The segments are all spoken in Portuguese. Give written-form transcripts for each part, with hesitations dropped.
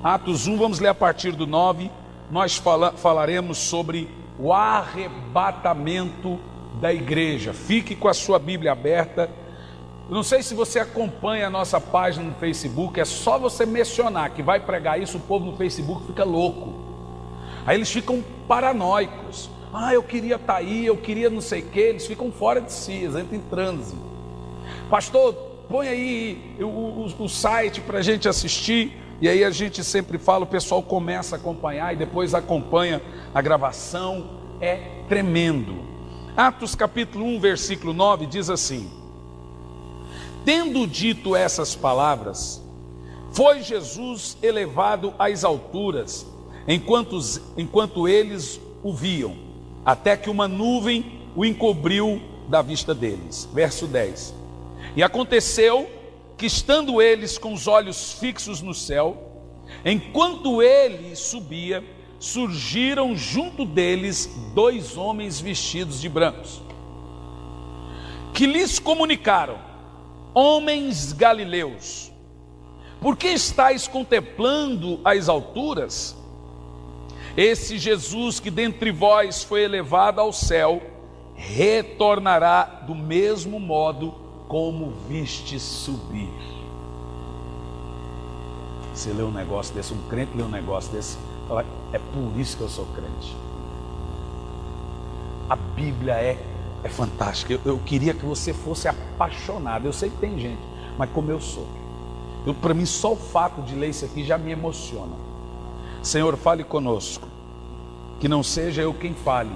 Atos 1, vamos ler a partir do 9. Nós falaremos sobre o arrebatamento da igreja. Fique com a sua Bíblia aberta. Eu não sei se você acompanha a nossa página no Facebook, é só você mencionar que vai pregar isso, o povo no Facebook fica louco. Aí eles ficam paranoicos. Eu queria estar aí, eu queria não sei o que, eles ficam fora de si, eles entram em transe. Pastor, põe aí o site para a gente assistir. E aí a gente sempre fala, o pessoal começa a acompanhar e depois acompanha a gravação. É tremendo. Atos capítulo 1, versículo 9 diz assim: tendo dito essas palavras, foi Jesus elevado às alturas, enquanto eles o viam, até que uma nuvem o encobriu da vista deles. Verso 10. E aconteceu que, estando eles com os olhos fixos no céu, enquanto ele subia, surgiram junto deles 2 homens vestidos de brancos, que lhes comunicaram: homens galileus, por que estáis contemplando as alturas? Esse Jesus que dentre vós foi elevado ao céu, retornará do mesmo modo como viste subir. Você lê um negócio desse, um crente lê um negócio desse, fala, é por isso que eu sou crente. A Bíblia é fantástica. Eu queria que você fosse apaixonado. Eu sei que tem gente, mas como eu sou, para mim só o fato de ler isso aqui já me emociona. Senhor, fale conosco, que não seja eu quem fale,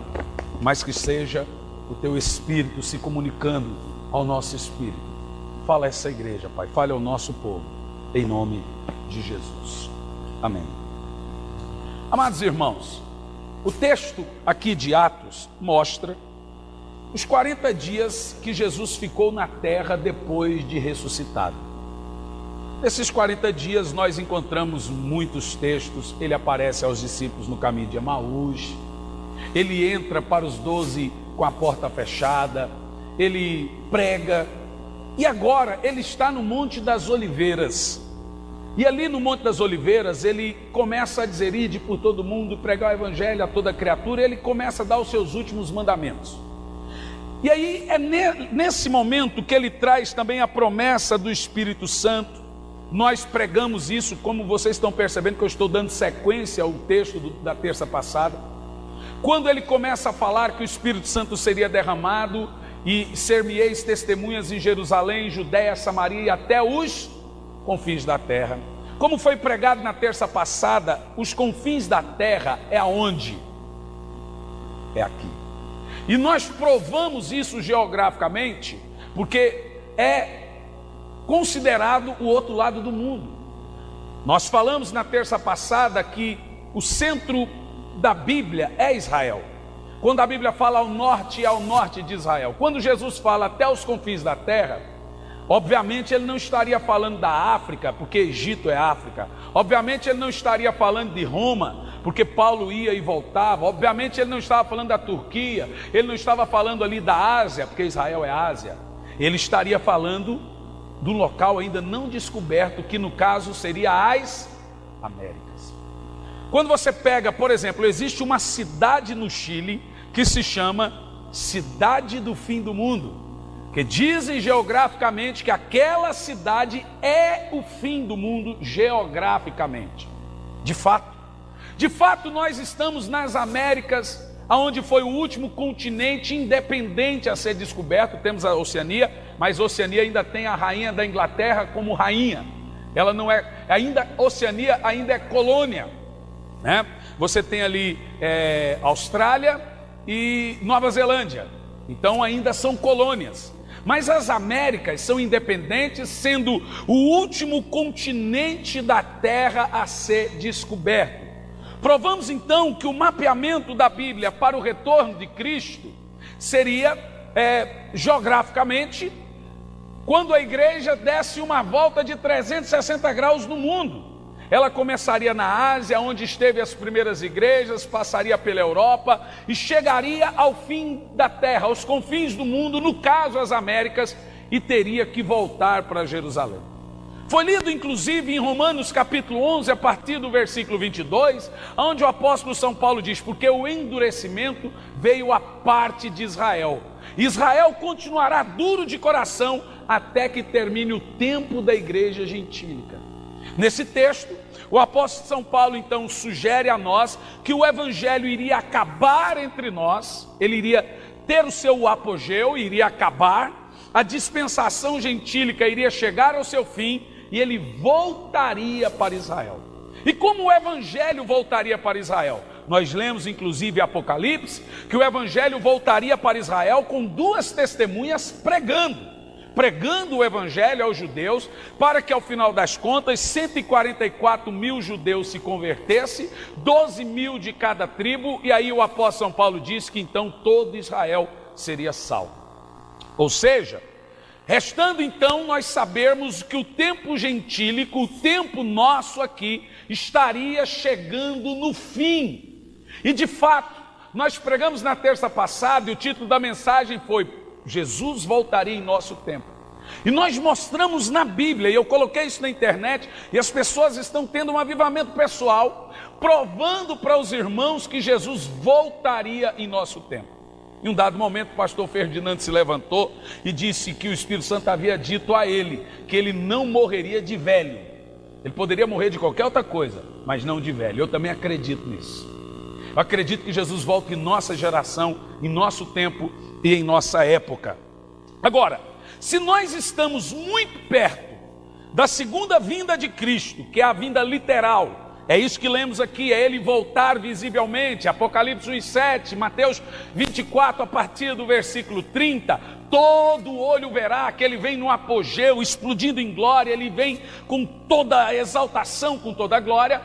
mas que seja o teu Espírito se comunicando ao nosso espírito. Fala a essa igreja, Pai, fale ao nosso povo, em nome de Jesus, amém. Amados irmãos, o texto aqui de Atos mostra os 40 dias que Jesus ficou na terra depois de ressuscitado. Nesses 40 dias nós encontramos muitos textos. Ele aparece aos discípulos no caminho de Emaús, ele entra para os 12 com a porta fechada, ele prega, e agora ele está no Monte das Oliveiras. E ali no Monte das Oliveiras ele começa a dizer: ide por todo mundo, pregar o evangelho a toda criatura. Ele começa a dar os seus últimos mandamentos. E aí é nesse momento que ele traz também a promessa do Espírito Santo. Nós pregamos isso, como vocês estão percebendo que eu estou dando sequência ao texto da terça passada. Quando ele começa a falar que o Espírito Santo seria derramado e ser-me-eis testemunhas em Jerusalém, Judéia, Samaria e até os confins da terra. Como foi pregado na terça passada, os confins da terra é aonde? É aqui. E nós provamos isso geograficamente, porque é considerado o outro lado do mundo. Nós falamos na terça passada que o centro da Bíblia é Israel. Quando a Bíblia fala ao norte, é ao norte de Israel. Quando Jesus fala até os confins da terra, obviamente ele não estaria falando da África, porque Egito é África. Obviamente ele não estaria falando de Roma, porque Paulo ia e voltava. Obviamente ele não estava falando da Turquia, ele não estava falando ali da Ásia, porque Israel é Ásia. Ele estaria falando do local ainda não descoberto, que no caso seria as Américas. Quando você pega, por exemplo, existe uma cidade no Chile que se chama Cidade do Fim do Mundo, que dizem geograficamente que aquela cidade é o fim do mundo geograficamente. De fato nós estamos nas Américas, onde foi o último continente independente a ser descoberto. Temos a Oceania, mas a Oceania ainda tem a rainha da Inglaterra como rainha. Ela não é, ainda Oceania ainda é colônia, né? Você tem ali Austrália e Nova Zelândia, então ainda são colônias. Mas as Américas são independentes, sendo o último continente da Terra a ser descoberto. Provamos então que o mapeamento da Bíblia para o retorno de Cristo seria geograficamente, quando a igreja desse uma volta de 360 graus no mundo. Ela começaria na Ásia, onde esteve as primeiras igrejas, passaria pela Europa e chegaria ao fim da terra, aos confins do mundo, no caso as Américas, e teria que voltar para Jerusalém. Foi lido inclusive em Romanos capítulo 11, a partir do versículo 22, onde o apóstolo São Paulo diz: porque o endurecimento veio à parte de Israel. Israel continuará duro de coração até que termine o tempo da igreja gentílica. Nesse texto, o apóstolo São Paulo então sugere a nós que o evangelho iria acabar entre nós, ele iria ter o seu apogeu, iria acabar, a dispensação gentílica iria chegar ao seu fim e ele voltaria para Israel. E como o evangelho voltaria para Israel? Nós lemos inclusive Apocalipse, que o evangelho voltaria para Israel com duas testemunhas pregando o evangelho aos judeus, para que ao final das contas 144 mil judeus se convertessem, 12 mil de cada tribo, e aí o apóstolo São Paulo diz que então todo Israel seria salvo. Ou seja, restando então nós sabermos que o tempo gentílico, o tempo nosso aqui, estaria chegando no fim. E de fato, nós pregamos na terça passada, e o título da mensagem foi: Jesus voltaria em nosso tempo. E nós mostramos na Bíblia, e eu coloquei isso na internet, e as pessoas estão tendo um avivamento pessoal, provando para os irmãos que Jesus voltaria em nosso tempo. Em um dado momento, o pastor Ferdinando se levantou e disse que o Espírito Santo havia dito a ele que ele não morreria de velho. Ele poderia morrer de qualquer outra coisa, mas não de velho. Eu também acredito nisso. Eu acredito que Jesus volta em nossa geração, em nosso tempo e em nossa época. Agora, se nós estamos muito perto da segunda vinda de Cristo, que é a vinda literal, é isso que lemos aqui, é ele voltar visivelmente, Apocalipse 1:7, Mateus 24, a partir do versículo 30, todo olho verá que ele vem no apogeu, explodindo em glória, ele vem com toda a exaltação, com toda a glória.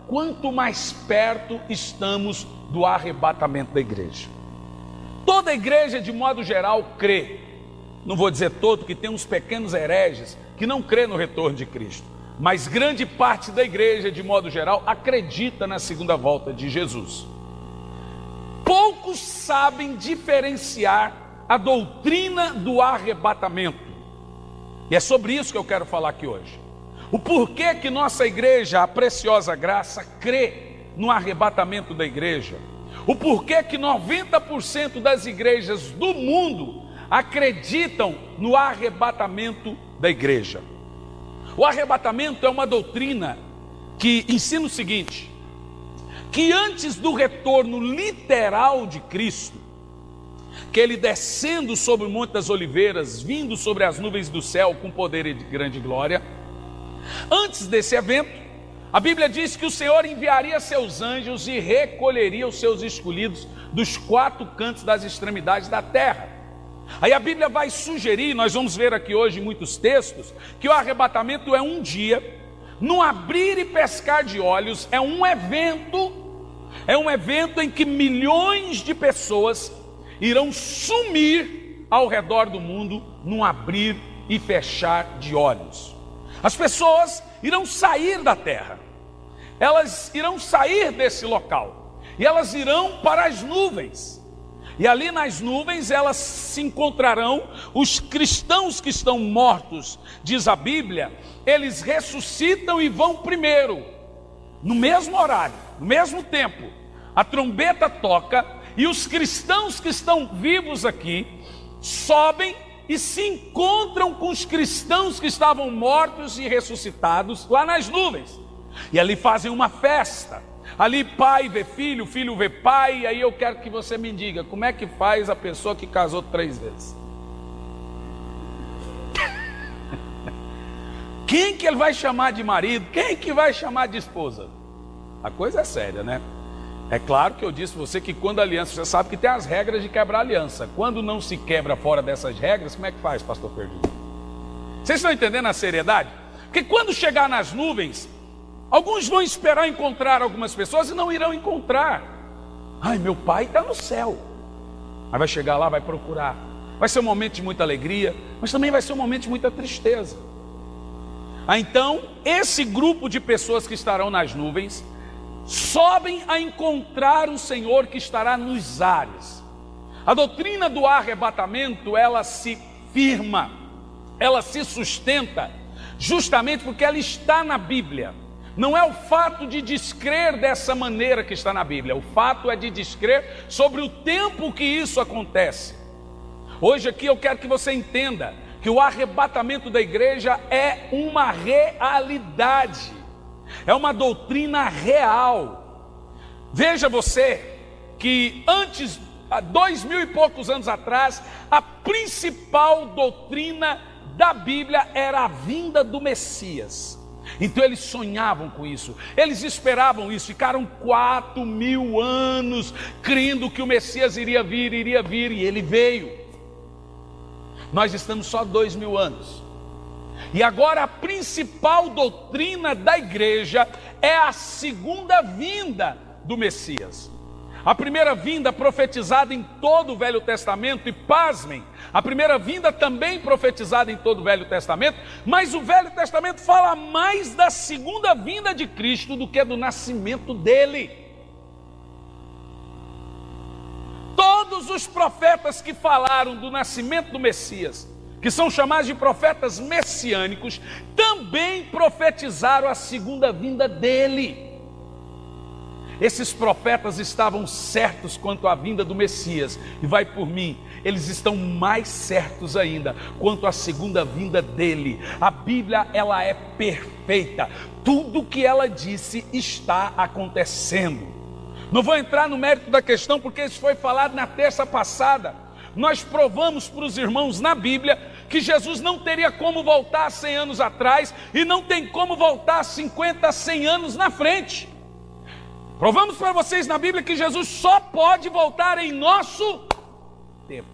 Quanto mais perto estamos do arrebatamento da igreja. Toda a igreja, de modo geral, crê, não vou dizer todo, que tem uns pequenos hereges que não crê no retorno de Cristo, mas grande parte da igreja, de modo geral, acredita na segunda volta de Jesus. Poucos sabem diferenciar a doutrina do arrebatamento, e é sobre isso que eu quero falar aqui hoje. O porquê que nossa igreja, a Preciosa Graça, crê no arrebatamento da igreja. O porquê que 90% das igrejas do mundo acreditam no arrebatamento da igreja. O arrebatamento é uma doutrina que ensina o seguinte: que antes do retorno literal de Cristo, que ele descendo sobre o Monte das Oliveiras, vindo sobre as nuvens do céu com poder e de grande glória, antes desse evento, a Bíblia diz que o Senhor enviaria seus anjos e recolheria os seus escolhidos dos quatro cantos das extremidades da terra. Aí a Bíblia vai sugerir, nós vamos ver aqui hoje muitos textos, que o arrebatamento é um dia, no abrir e pescar de olhos, é um evento em que milhões de pessoas irão sumir ao redor do mundo, num abrir e fechar de olhos. As pessoas irão sair da terra, elas irão sair desse local, e elas irão para as nuvens. E ali nas nuvens elas se encontrarão os cristãos que estão mortos, diz a Bíblia, eles ressuscitam e vão primeiro, no mesmo horário, no mesmo tempo, a trombeta toca e os cristãos que estão vivos aqui sobem e se encontram com os cristãos que estavam mortos e ressuscitados lá nas nuvens, e ali fazem uma festa. Ali pai vê filho, filho vê pai, e aí eu quero que você me diga, como é que faz a pessoa que casou 3 vezes? Quem que ele vai chamar de marido? Quem que vai chamar de esposa? A coisa é séria, né? É claro que eu disse a você que quando a aliança, você sabe que tem as regras de quebrar a aliança. Quando não se quebra fora dessas regras, como é que faz, pastor Ferdinando? Vocês estão entendendo a seriedade? Porque quando chegar nas nuvens, alguns vão esperar encontrar algumas pessoas e não irão encontrar. Ai, meu pai está no céu. Aí vai chegar lá, vai procurar. Vai ser um momento de muita alegria, mas também vai ser um momento de muita tristeza. Então, esse grupo de pessoas que estarão nas nuvens sobem a encontrar o Senhor que estará nos ares. A doutrina do arrebatamento, ela se firma, ela se sustenta justamente porque ela está na Bíblia. Não é o fato de descrer dessa maneira que está na Bíblia, o fato é de descrer sobre o tempo que isso acontece. Hoje aqui eu quero que você entenda que o arrebatamento da igreja é uma realidade, é uma doutrina real. Veja você que antes, há 2000 e poucos anos atrás, a principal doutrina da Bíblia era a vinda do Messias. Então eles sonhavam com isso, eles esperavam isso, ficaram 4000 anos crendo que o Messias iria vir, e ele veio. Nós estamos só 2000 anos. E agora a principal doutrina da igreja é a segunda vinda do Messias. A primeira vinda profetizada em todo o Velho Testamento, e pasmem, a primeira vinda também profetizada em todo o Velho Testamento, mas o Velho Testamento fala mais da segunda vinda de Cristo do que do nascimento dele. Todos os profetas que falaram do nascimento do Messias, que são chamados de profetas messiânicos, também profetizaram a segunda vinda dele. Esses profetas estavam certos quanto à vinda do Messias, e vai por mim, eles estão mais certos ainda quanto à segunda vinda dele. A Bíblia, ela é perfeita, tudo que ela disse está acontecendo. Não vou entrar no mérito da questão, porque isso foi falado na terça passada. Nós provamos para os irmãos na Bíblia que Jesus não teria como voltar 100 anos atrás, e não tem como voltar 50, 100 anos na frente. Provamos para vocês na Bíblia que Jesus só pode voltar em nosso tempo.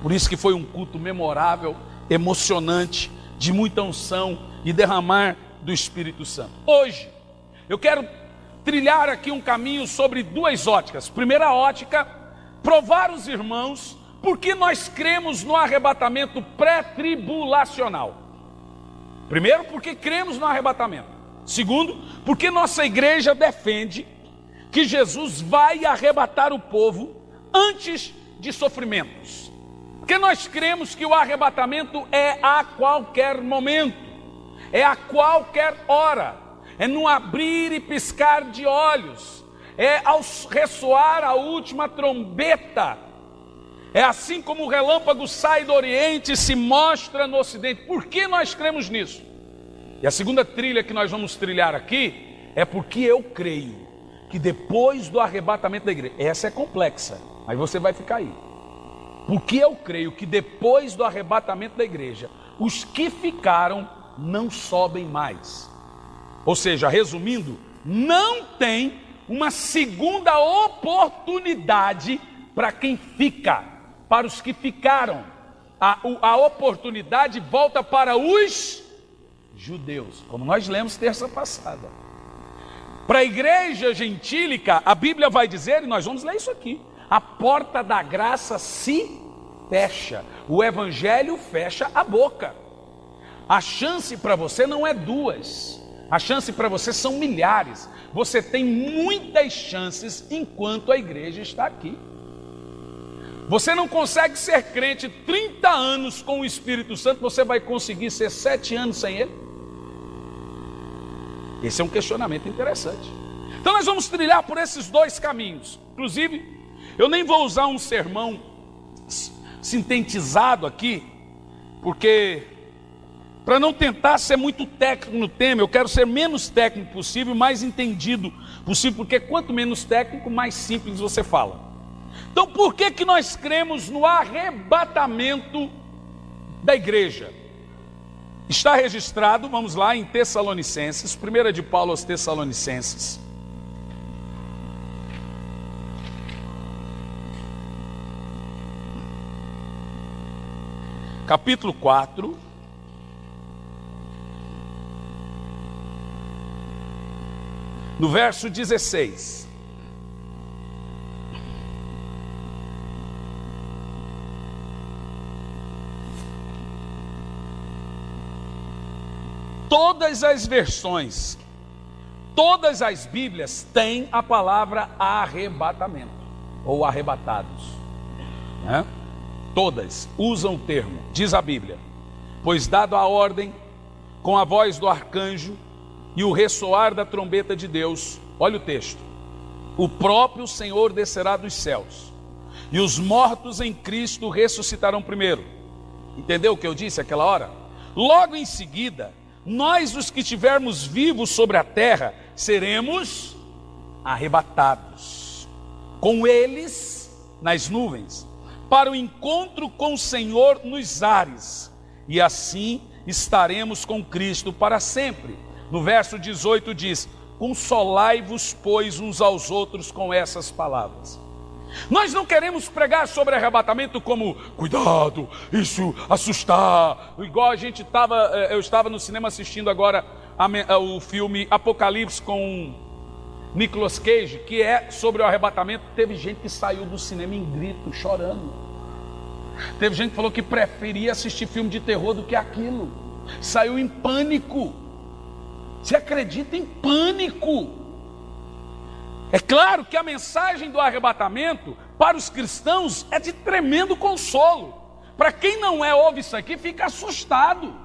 Por isso que foi um culto memorável, emocionante, de muita unção e derramar do Espírito Santo. Hoje, eu quero trilhar aqui um caminho sobre duas óticas. Primeira ótica, provar os irmãos porque nós cremos no arrebatamento pré-tribulacional. Primeiro, porque cremos no arrebatamento. Segundo, porque nossa igreja defende que Jesus vai arrebatar o povo antes de sofrimentos. Porque nós cremos que o arrebatamento é a qualquer momento, é a qualquer hora, é no abrir e piscar de olhos, é ao ressoar a última trombeta. É assim como o relâmpago sai do Oriente e se mostra no Ocidente. Por que nós cremos nisso? E a segunda trilha que nós vamos trilhar aqui é porque eu creio que depois do arrebatamento da igreja, essa é complexa, mas você vai ficar aí. Porque eu creio que depois do arrebatamento da igreja, os que ficaram não sobem mais. Ou seja, resumindo, não tem uma segunda oportunidade para quem fica, para os que ficaram. A oportunidade volta para os judeus, como nós lemos terça passada. Para a igreja gentílica, a Bíblia vai dizer, e nós vamos ler isso aqui: a porta da graça se fecha, o evangelho fecha a boca. A chance para você não é duas, a chance para você são milhares. Você tem muitas chances enquanto a igreja está aqui. Você não consegue ser crente 30 anos com o Espírito Santo, você vai conseguir ser 7 anos sem ele? Esse é um questionamento interessante. Então nós vamos trilhar por esses dois caminhos. Inclusive, eu nem vou usar um sermão sintetizado aqui, porque para não tentar ser muito técnico no tema, eu quero ser menos técnico possível, mais entendido possível, porque quanto menos técnico, mais simples você fala. Então por que nós cremos no arrebatamento da igreja? Está registrado, vamos lá, em Tessalonicenses, 1 de Paulo aos Tessalonicenses. Capítulo 4. No verso 16. Todas as versões, todas as Bíblias têm a palavra arrebatamento, ou arrebatados, né? Todas usam o termo, diz a Bíblia. Pois dado a ordem, com a voz do arcanjo e o ressoar da trombeta de Deus, olha o texto, o próprio Senhor descerá dos céus, e os mortos em Cristo ressuscitarão primeiro. Entendeu o que eu disse aquela hora? Logo em seguida, nós os que estivermos vivos sobre a terra, seremos arrebatados com eles nas nuvens, para o encontro com o Senhor nos ares, e assim estaremos com Cristo para sempre. No verso 18 diz: consolai-vos, pois, uns aos outros com essas palavras. Nós não queremos pregar sobre arrebatamento como, cuidado, isso assustar, igual eu estava no cinema assistindo agora o filme Apocalipse com Nicolas Cage, que é sobre o arrebatamento. Teve gente que saiu do cinema em grito, chorando. Teve gente que falou que preferia assistir filme de terror do que aquilo. Saiu em pânico. Você acredita em pânico? É claro que a mensagem do arrebatamento para os cristãos é de tremendo consolo. Para quem não ouve isso aqui, fica assustado.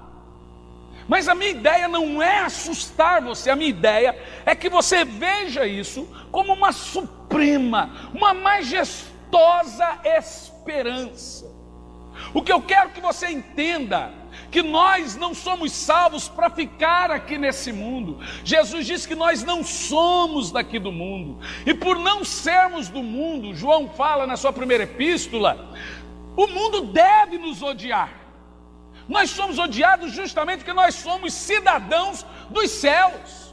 Mas a minha ideia não é assustar você, a minha ideia é que você veja isso como uma suprema, uma majestosa esperança. O que eu quero que você entenda, que nós não somos salvos para ficar aqui nesse mundo. Jesus disse que nós não somos daqui do mundo, e por não sermos do mundo, João fala na sua primeira epístola, o mundo deve nos odiar. Nós somos odiados justamente porque nós somos cidadãos dos céus.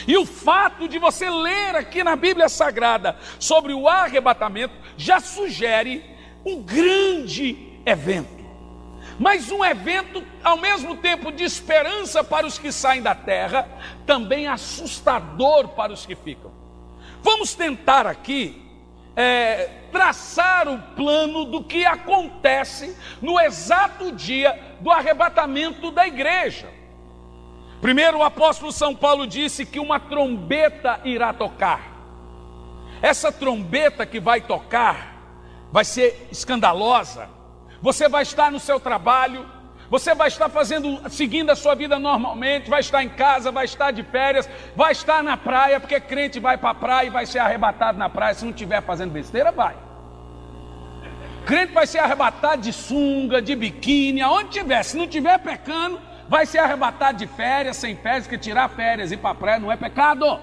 E o fato de você ler aqui na Bíblia Sagrada sobre o arrebatamento já sugere um grande evento, mas um evento ao mesmo tempo de esperança para os que saem da terra, também assustador para os que ficam. Vamos tentar aqui traçar o plano do que acontece no exato dia do arrebatamento da igreja. Primeiro, o apóstolo São Paulo disse que uma trombeta irá tocar. Essa trombeta que vai tocar vai ser escandalosa. Você vai estar no seu trabalho, você vai estar seguindo a sua vida normalmente, vai estar em casa, vai estar de férias, vai estar na praia, porque crente vai para a praia e vai ser arrebatado na praia. Se não estiver fazendo besteira, vai. Crente vai ser arrebatado de sunga, de biquíni, aonde tiver. Se não estiver pecando, vai ser arrebatado de férias, sem férias, porque tirar férias e ir para a praia não é pecado.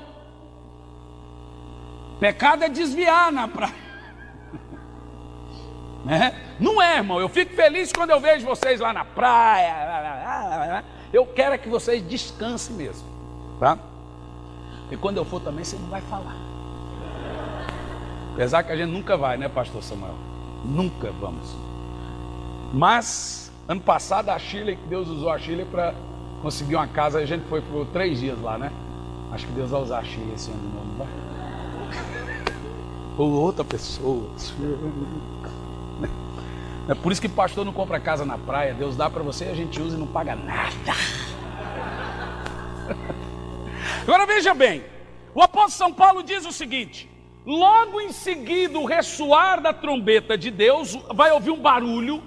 Pecado é desviar na praia. Não é, irmão. Eu fico feliz quando eu vejo vocês lá na praia. Eu quero que vocês descansem mesmo, tá? E quando eu for também, você não vai falar. Apesar que a gente nunca vai, né, pastor Samuel? Nunca vamos. Mas ano passado a Chile, que Deus usou a Chile para conseguir uma casa, a gente foi por 3 dias lá, né? Acho que Deus vai usar a Chile esse ano de novo, não vai? Ou outra pessoa. É por isso que pastor não compra casa na praia. Deus dá para você, a gente usa e não paga nada. Agora veja bem, o apóstolo São Paulo diz o seguinte: logo em seguida o ressoar da trombeta de Deus, vai ouvir um barulho,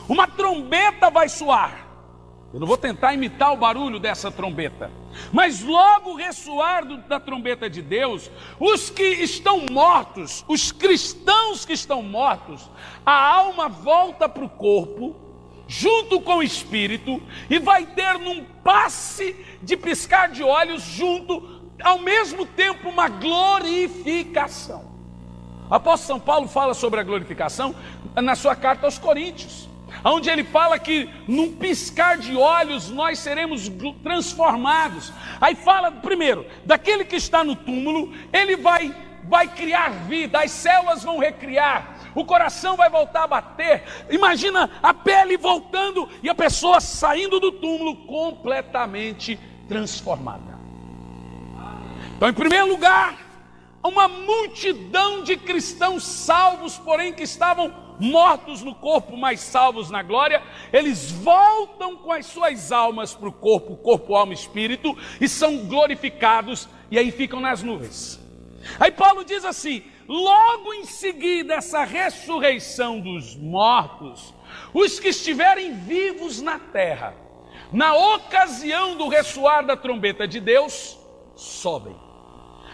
uma trombeta vai soar. Eu não vou tentar imitar o barulho dessa trombeta, mas logo o ressoar da trombeta de Deus, os que estão mortos, os cristãos que estão mortos, a alma volta para o corpo, junto com o espírito, e vai ter num passe de piscar de olhos, junto, ao mesmo tempo, uma glorificação. O apóstolo São Paulo fala sobre a glorificação na sua carta aos Coríntios, onde ele fala que num piscar de olhos nós seremos transformados. Aí fala primeiro, daquele que está no túmulo, ele vai criar vida, as células vão recriar, o coração vai voltar a bater. Imagina a pele voltando e a pessoa saindo do túmulo completamente transformada. Então, em primeiro lugar, uma multidão de cristãos salvos, porém que estavam mortos no corpo, mas salvos na glória, eles voltam com as suas almas para o corpo, alma e espírito, e são glorificados, e aí ficam nas nuvens. Aí Paulo diz assim: logo em seguida essa ressurreição dos mortos, Os que estiverem vivos na terra, na ocasião do ressoar da trombeta de Deus, sobem.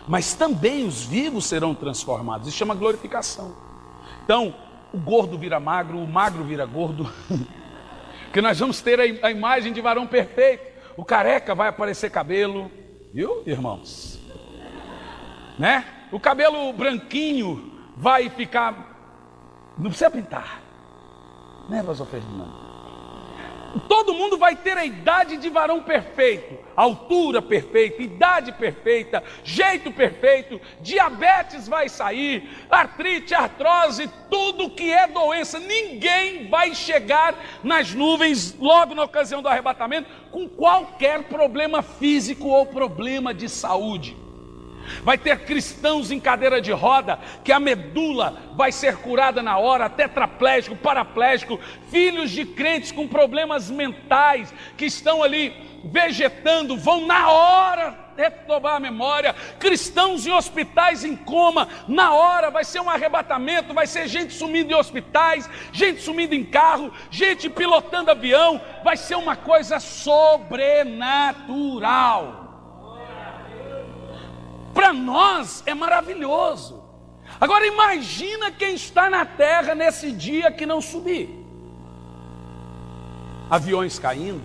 Mas também os vivos serão transformados. Isso chama glorificação. Então, o gordo vira magro, o magro vira gordo. Porque nós vamos ter a imagem de varão perfeito. O careca vai aparecer cabelo. Viu, irmãos? Né? O cabelo branquinho vai ficar... Não precisa pintar. Né, pastor Ferdinando? Todo mundo vai ter a idade de varão perfeito, altura perfeita, idade perfeita, jeito perfeito, diabetes vai sair, artrite, artrose, tudo que é doença. Ninguém vai chegar nas nuvens logo na ocasião do arrebatamento com qualquer problema físico ou problema de saúde. Vai ter cristãos em cadeira de roda, que a medula vai ser curada na hora, tetraplégico, paraplégico, filhos de crentes com problemas mentais, que estão ali vegetando, vão na hora retomar a memória, cristãos em hospitais em coma, na hora vai ser um arrebatamento, vai ser gente sumindo em hospitais, gente sumindo em carro, gente pilotando avião, vai ser uma coisa sobrenatural. Para nós é maravilhoso. Agora imagina quem está na terra nesse dia que não subir. Aviões caindo,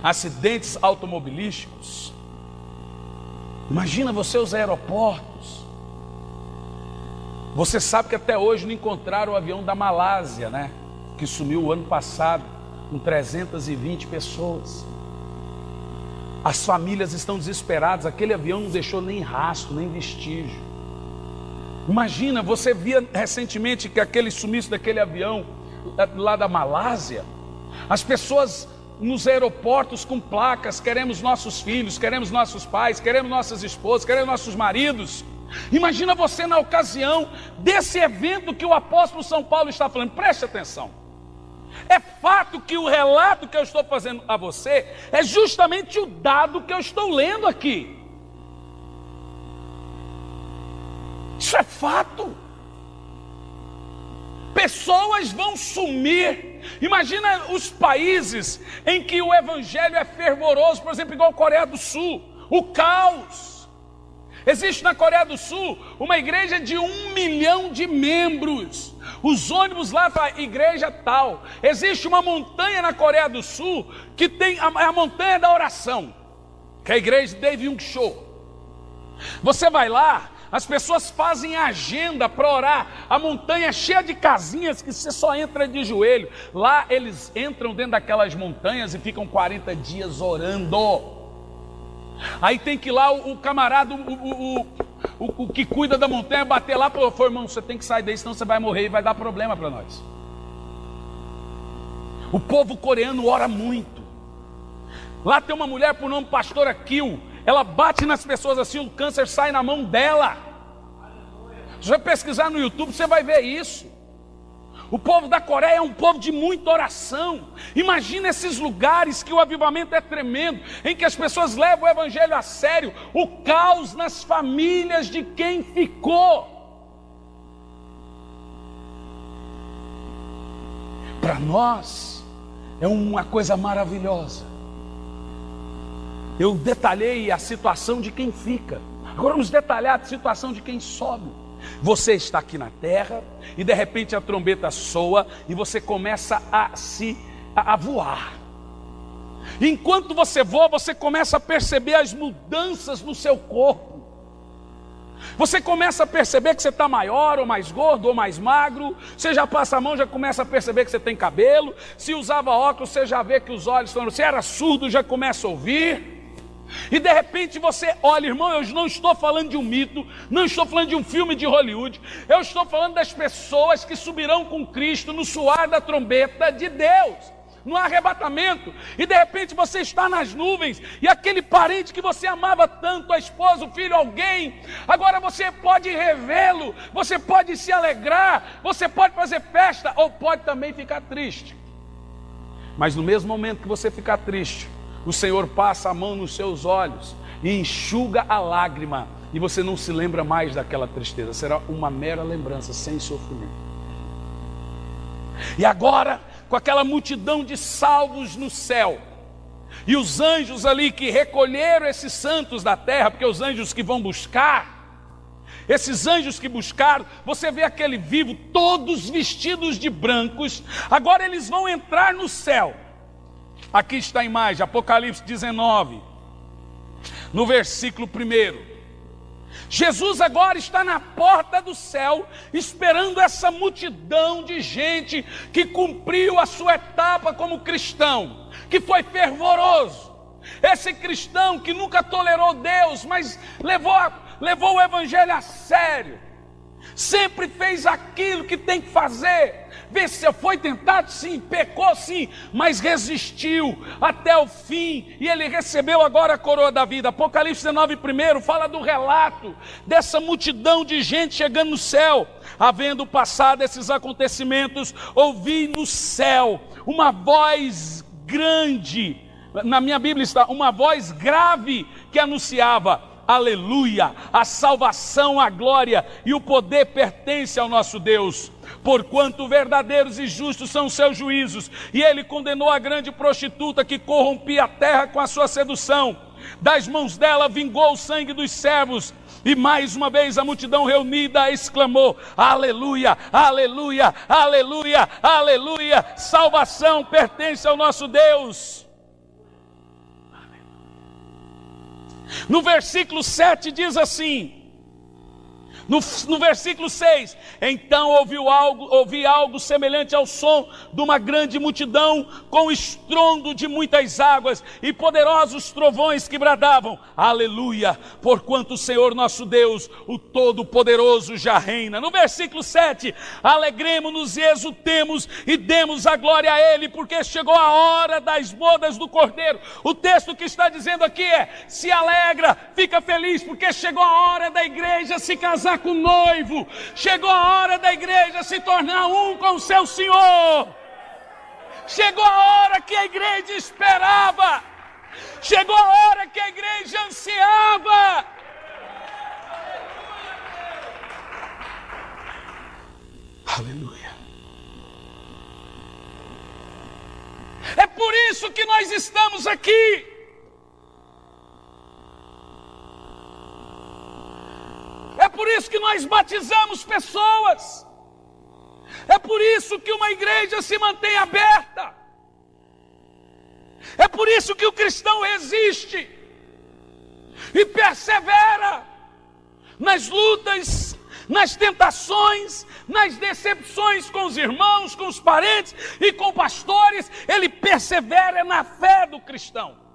acidentes automobilísticos. Imagina você os aeroportos. Você sabe que até hoje não encontraram o avião da Malásia, né? Que sumiu o ano passado com 320 pessoas. As famílias estão desesperadas, aquele avião não deixou nem rastro, nem vestígio. Imagina, você via recentemente que aquele sumiço daquele avião lá da Malásia, as pessoas nos aeroportos com placas, queremos nossos filhos, queremos nossos pais, queremos nossas esposas, queremos nossos maridos. Imagina você na ocasião desse evento que o apóstolo São Paulo está falando, preste atenção. É fato que o relato que eu estou fazendo a você é justamente o dado que eu estou lendo aqui. Isso é fato. Pessoas vão sumir. Imagina os países em que o evangelho é fervoroso, por exemplo, igual a Coreia do Sul, o caos. Existe na Coreia do Sul uma igreja de 1 milhão de membros. Os ônibus lá para igreja tal. Existe uma montanha na Coreia do Sul que tem a montanha da oração, que é a igreja de Dae Young Cho. Você vai lá, as pessoas fazem agenda para orar. A montanha é cheia de casinhas que você só entra de joelho. Lá eles entram dentro daquelas montanhas e ficam 40 dias orando. Aí tem que ir lá o camarada, o que cuida da montanha, bater lá e falar, irmão, você tem que sair daí, senão você vai morrer e vai dar problema para nós. O povo coreano ora muito. Lá tem uma mulher por nome Pastora Kill. Ela bate nas pessoas assim, o câncer sai na mão dela. Se você pesquisar no YouTube, você vai ver isso. O povo da Coreia é um povo de muita oração. Imagina esses lugares que o avivamento é tremendo, em que as pessoas levam o evangelho a sério. O caos nas famílias de quem ficou. Para nós é uma coisa maravilhosa. Eu detalhei a situação de quem fica. Agora vamos detalhar a situação de quem sobe. Você está aqui na terra e de repente a trombeta soa e você começa a voar. E enquanto você voa, você começa a perceber as mudanças no seu corpo. Você começa a perceber que você está maior ou mais gordo ou mais magro. Você já passa a mão, já começa a perceber que você tem cabelo. Se usava óculos, você já vê que os olhos estão... Se era surdo, já começa a ouvir. E de repente você olha, irmão, eu não estou falando de um mito, não estou falando de um filme de Hollywood, eu estou falando das pessoas que subirão com Cristo no soar da trombeta de Deus, no arrebatamento. E de repente você está nas nuvens, e aquele parente que você amava tanto, a esposa, o filho, alguém, agora você pode revê-lo, você pode se alegrar, você pode fazer festa, ou pode também ficar triste. Mas no mesmo momento que você ficar triste, o Senhor passa a mão nos seus olhos e enxuga a lágrima, e você não se lembra mais daquela tristeza, será uma mera lembrança, sem sofrimento. E agora, com aquela multidão de salvos no céu, e os anjos ali que recolheram esses santos da terra, porque os anjos que vão buscar, esses anjos que buscaram, você vê aquele vivo, todos vestidos de brancos, agora eles vão entrar no céu. Aqui está a imagem, Apocalipse 19, no versículo 1. Jesus agora está na porta do céu, esperando essa multidão de gente que cumpriu a sua etapa como cristão, que foi fervoroso. Esse cristão que nunca tolerou Deus, mas levou o evangelho a sério, sempre fez aquilo que tem que fazer. Venceu, foi tentado sim, pecou sim, mas resistiu até o fim, e ele recebeu agora a coroa da vida. Apocalipse 19 primeiro fala do relato dessa multidão de gente chegando no céu. Havendo passado esses acontecimentos, ouvi no céu uma voz grande, na minha Bíblia está, uma voz grave que anunciava: aleluia, a salvação, a glória e o poder pertence ao nosso Deus, porquanto verdadeiros e justos são os seus juízos, e ele condenou a grande prostituta que corrompia a terra com a sua sedução. Das mãos dela vingou o sangue dos servos. E mais uma vez a multidão reunida exclamou: aleluia, aleluia, aleluia, aleluia, salvação pertence ao nosso Deus. No versículo 7 diz assim, no versículo 6, então ouvi algo semelhante ao som de uma grande multidão, com estrondo de muitas águas e poderosos trovões que bradavam: aleluia, porquanto o Senhor nosso Deus, o Todo-Poderoso, já reina. No versículo 7, alegremo-nos e exultemos e demos a glória a Ele, porque chegou a hora das bodas do Cordeiro. O texto que está dizendo aqui é: se alegra, fica feliz, porque chegou a hora da igreja se casar com o noivo, chegou a hora da igreja se tornar um com o seu Senhor, chegou a hora que a igreja esperava, chegou a hora que a igreja ansiava. Aleluia. É por isso que nós estamos aqui. É por isso que nós batizamos pessoas. É por isso que uma igreja se mantém aberta. É por isso que o cristão resiste e persevera nas lutas, nas tentações, nas decepções com os irmãos, com os parentes e com pastores. Ele persevera na fé do cristão,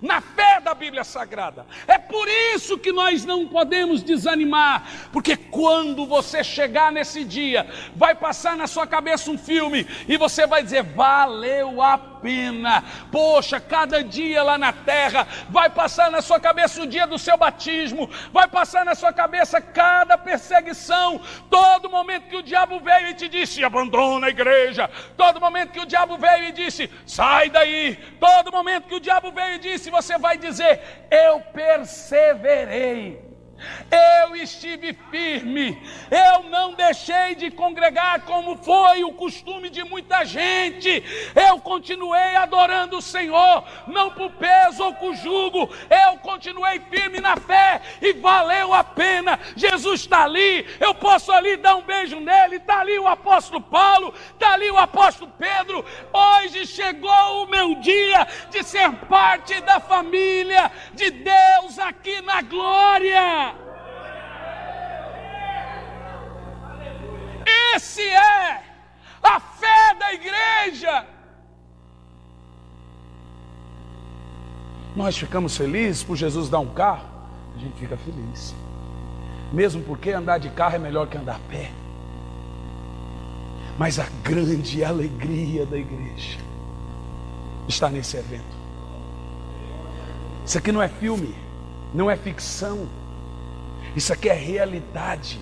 na fé da Bíblia Sagrada. É por isso que nós não podemos desanimar, porque quando você chegar nesse dia, vai passar na sua cabeça um filme, e você vai dizer: valeu a pena. Poxa, cada dia lá na terra, vai passar na sua cabeça o dia do seu batismo, vai passar na sua cabeça cada perseguição, todo momento que o diabo veio e te disse: abandona a igreja, todo momento que o diabo veio e disse: sai daí, todo momento que o diabo veio e disse, você vai dizer: eu perseverei, eu estive firme, eu não deixei de congregar como foi o costume de muita gente, eu continuei adorando o Senhor, não por peso ou por jugo, eu continuei firme na fé e valeu a pena. Jesus está ali, eu posso ali dar um beijo nele, está ali o apóstolo Paulo, está ali o apóstolo Pedro. Hoje chegou o meu dia de ser parte da família de Deus aqui na glória. Esse é a fé da igreja. Nós ficamos felizes por Jesus dar um carro, a gente fica feliz, mesmo porque andar de carro é melhor que andar a pé. Mas a grande alegria da igreja está nesse evento. Isso aqui não é filme, não é ficção, isso aqui é realidade.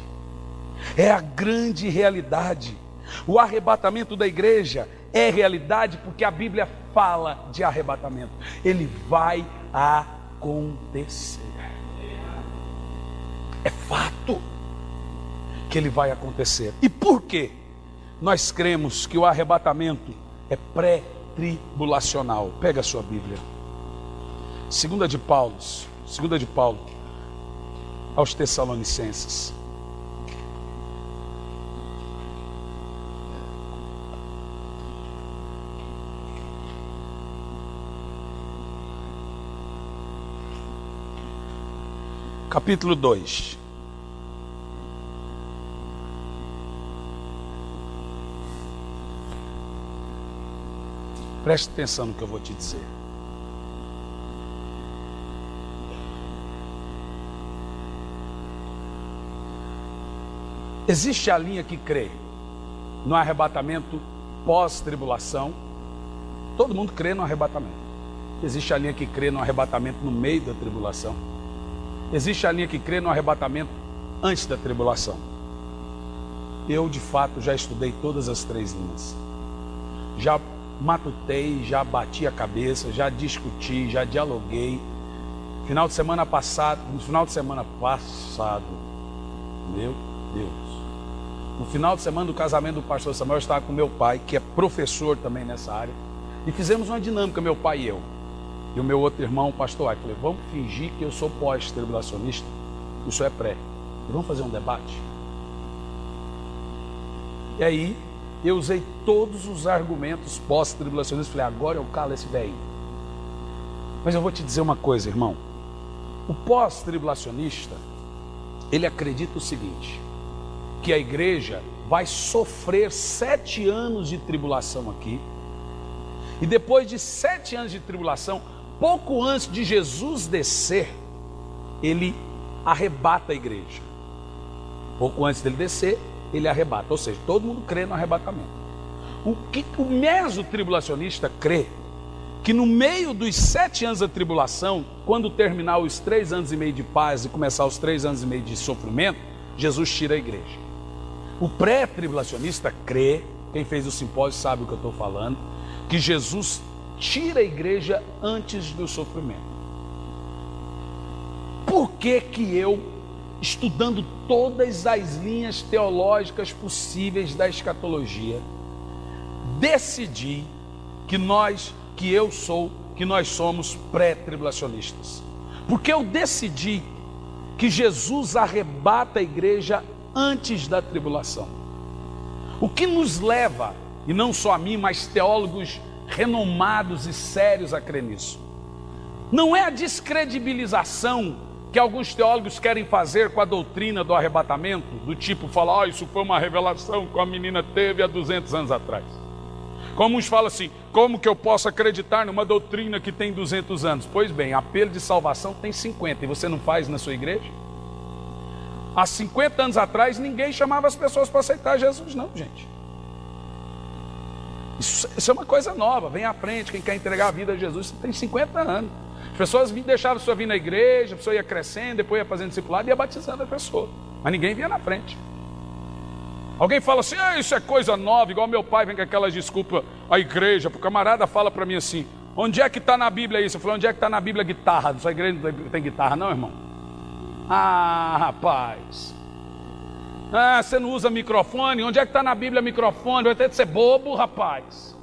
É a grande realidade. O arrebatamento da igreja é realidade, porque a Bíblia fala de arrebatamento. Ele vai acontecer. É fato que ele vai acontecer. E por quê? nós cremos que o arrebatamento é pré-tribulacional. Pega a sua Bíblia. Segunda de Paulo aos Tessalonicenses. Capítulo 2. Preste atenção no que eu vou te dizer. Existe a linha que crê no arrebatamento pós-tribulação. Todo mundo crê no arrebatamento. Existe a linha que crê no arrebatamento no meio da tribulação. Existe a linha que crê no arrebatamento antes da tribulação. Eu, de fato, já estudei todas as três linhas. Já matutei, já bati a cabeça, já discuti, já dialoguei. No final de semana passado, meu Deus, no final de semana do casamento do pastor Samuel, eu estava com meu pai, que é professor também nessa área, e fizemos uma dinâmica, meu pai e eu. E o meu outro irmão, o pastor Ai, falei, vamos fingir que eu sou pós-tribulacionista, isso é pré, e vamos fazer um debate. E aí, eu usei todos os argumentos pós-tribulacionistas, falei, agora eu calo esse velho. Mas eu vou te dizer uma coisa, irmão. O pós-tribulacionista, ele acredita o seguinte, que a igreja vai sofrer 7 anos de tribulação aqui, e depois de 7 anos de tribulação, pouco antes de Jesus descer, ele arrebata a igreja. Pouco antes dele descer, ele arrebata. Ou seja, todo mundo crê no arrebatamento. O meso-tribulacionista crê que no meio dos 7 anos da tribulação, quando terminar os 3 anos e meio de paz e começar os 3 anos e meio de sofrimento, Jesus tira a igreja. O pré-tribulacionista crê, quem fez o simpósio sabe o que eu estou falando, que Jesus tira a igreja antes do sofrimento. Por que que eu, estudando todas as linhas teológicas possíveis da escatologia, decidi que nós somos pré-tribulacionistas? Porque eu decidi que Jesus arrebata a igreja antes da tribulação. O que nos leva, e não só a mim, mas teólogos renomados e sérios a crer nisso, não é a descredibilização que alguns teólogos querem fazer com a doutrina do arrebatamento, do tipo falar, isso foi uma revelação que a menina teve há 200 anos atrás. Como uns falam assim, como que eu posso acreditar numa doutrina que tem 200 anos? Pois bem, apelo de salvação tem 50, e você não faz na sua igreja? Há 50 anos atrás, ninguém chamava as pessoas para aceitar Jesus, não, gente. Isso é uma coisa nova, vem à frente, quem quer entregar a vida a Jesus, você tem 50 anos. As pessoas deixavam a pessoa vir na igreja, a pessoa ia crescendo, depois ia fazendo discipulado e ia batizando a pessoa. Mas ninguém vinha na frente. Alguém fala assim, isso é coisa nova, igual meu pai vem com aquelas desculpas à igreja, o camarada fala para mim assim, onde é que está na Bíblia isso? Eu falei, onde é que está na Bíblia guitarra? Sua igreja não tem guitarra não, irmão? Ah, rapaz. Ah, você não usa microfone? Onde é que está na Bíblia microfone? Vai ter de ser bobo, rapaz.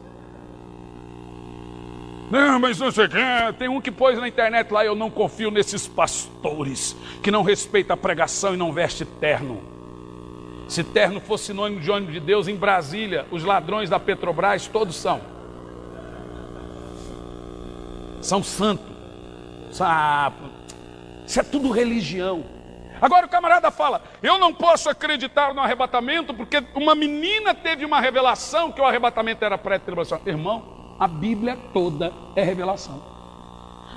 Não, mas não sei o que. Tem um que pôs na internet lá, eu não confio nesses pastores que não respeitam a pregação e não veste terno. Se terno fosse sinônimo de ônibus de Deus, em Brasília, os ladrões da Petrobras todos são santos. Isso é tudo religião. Agora o camarada fala, eu não posso acreditar no arrebatamento porque uma menina teve uma revelação que o arrebatamento era pré-tribulação. Irmão, a Bíblia toda é revelação.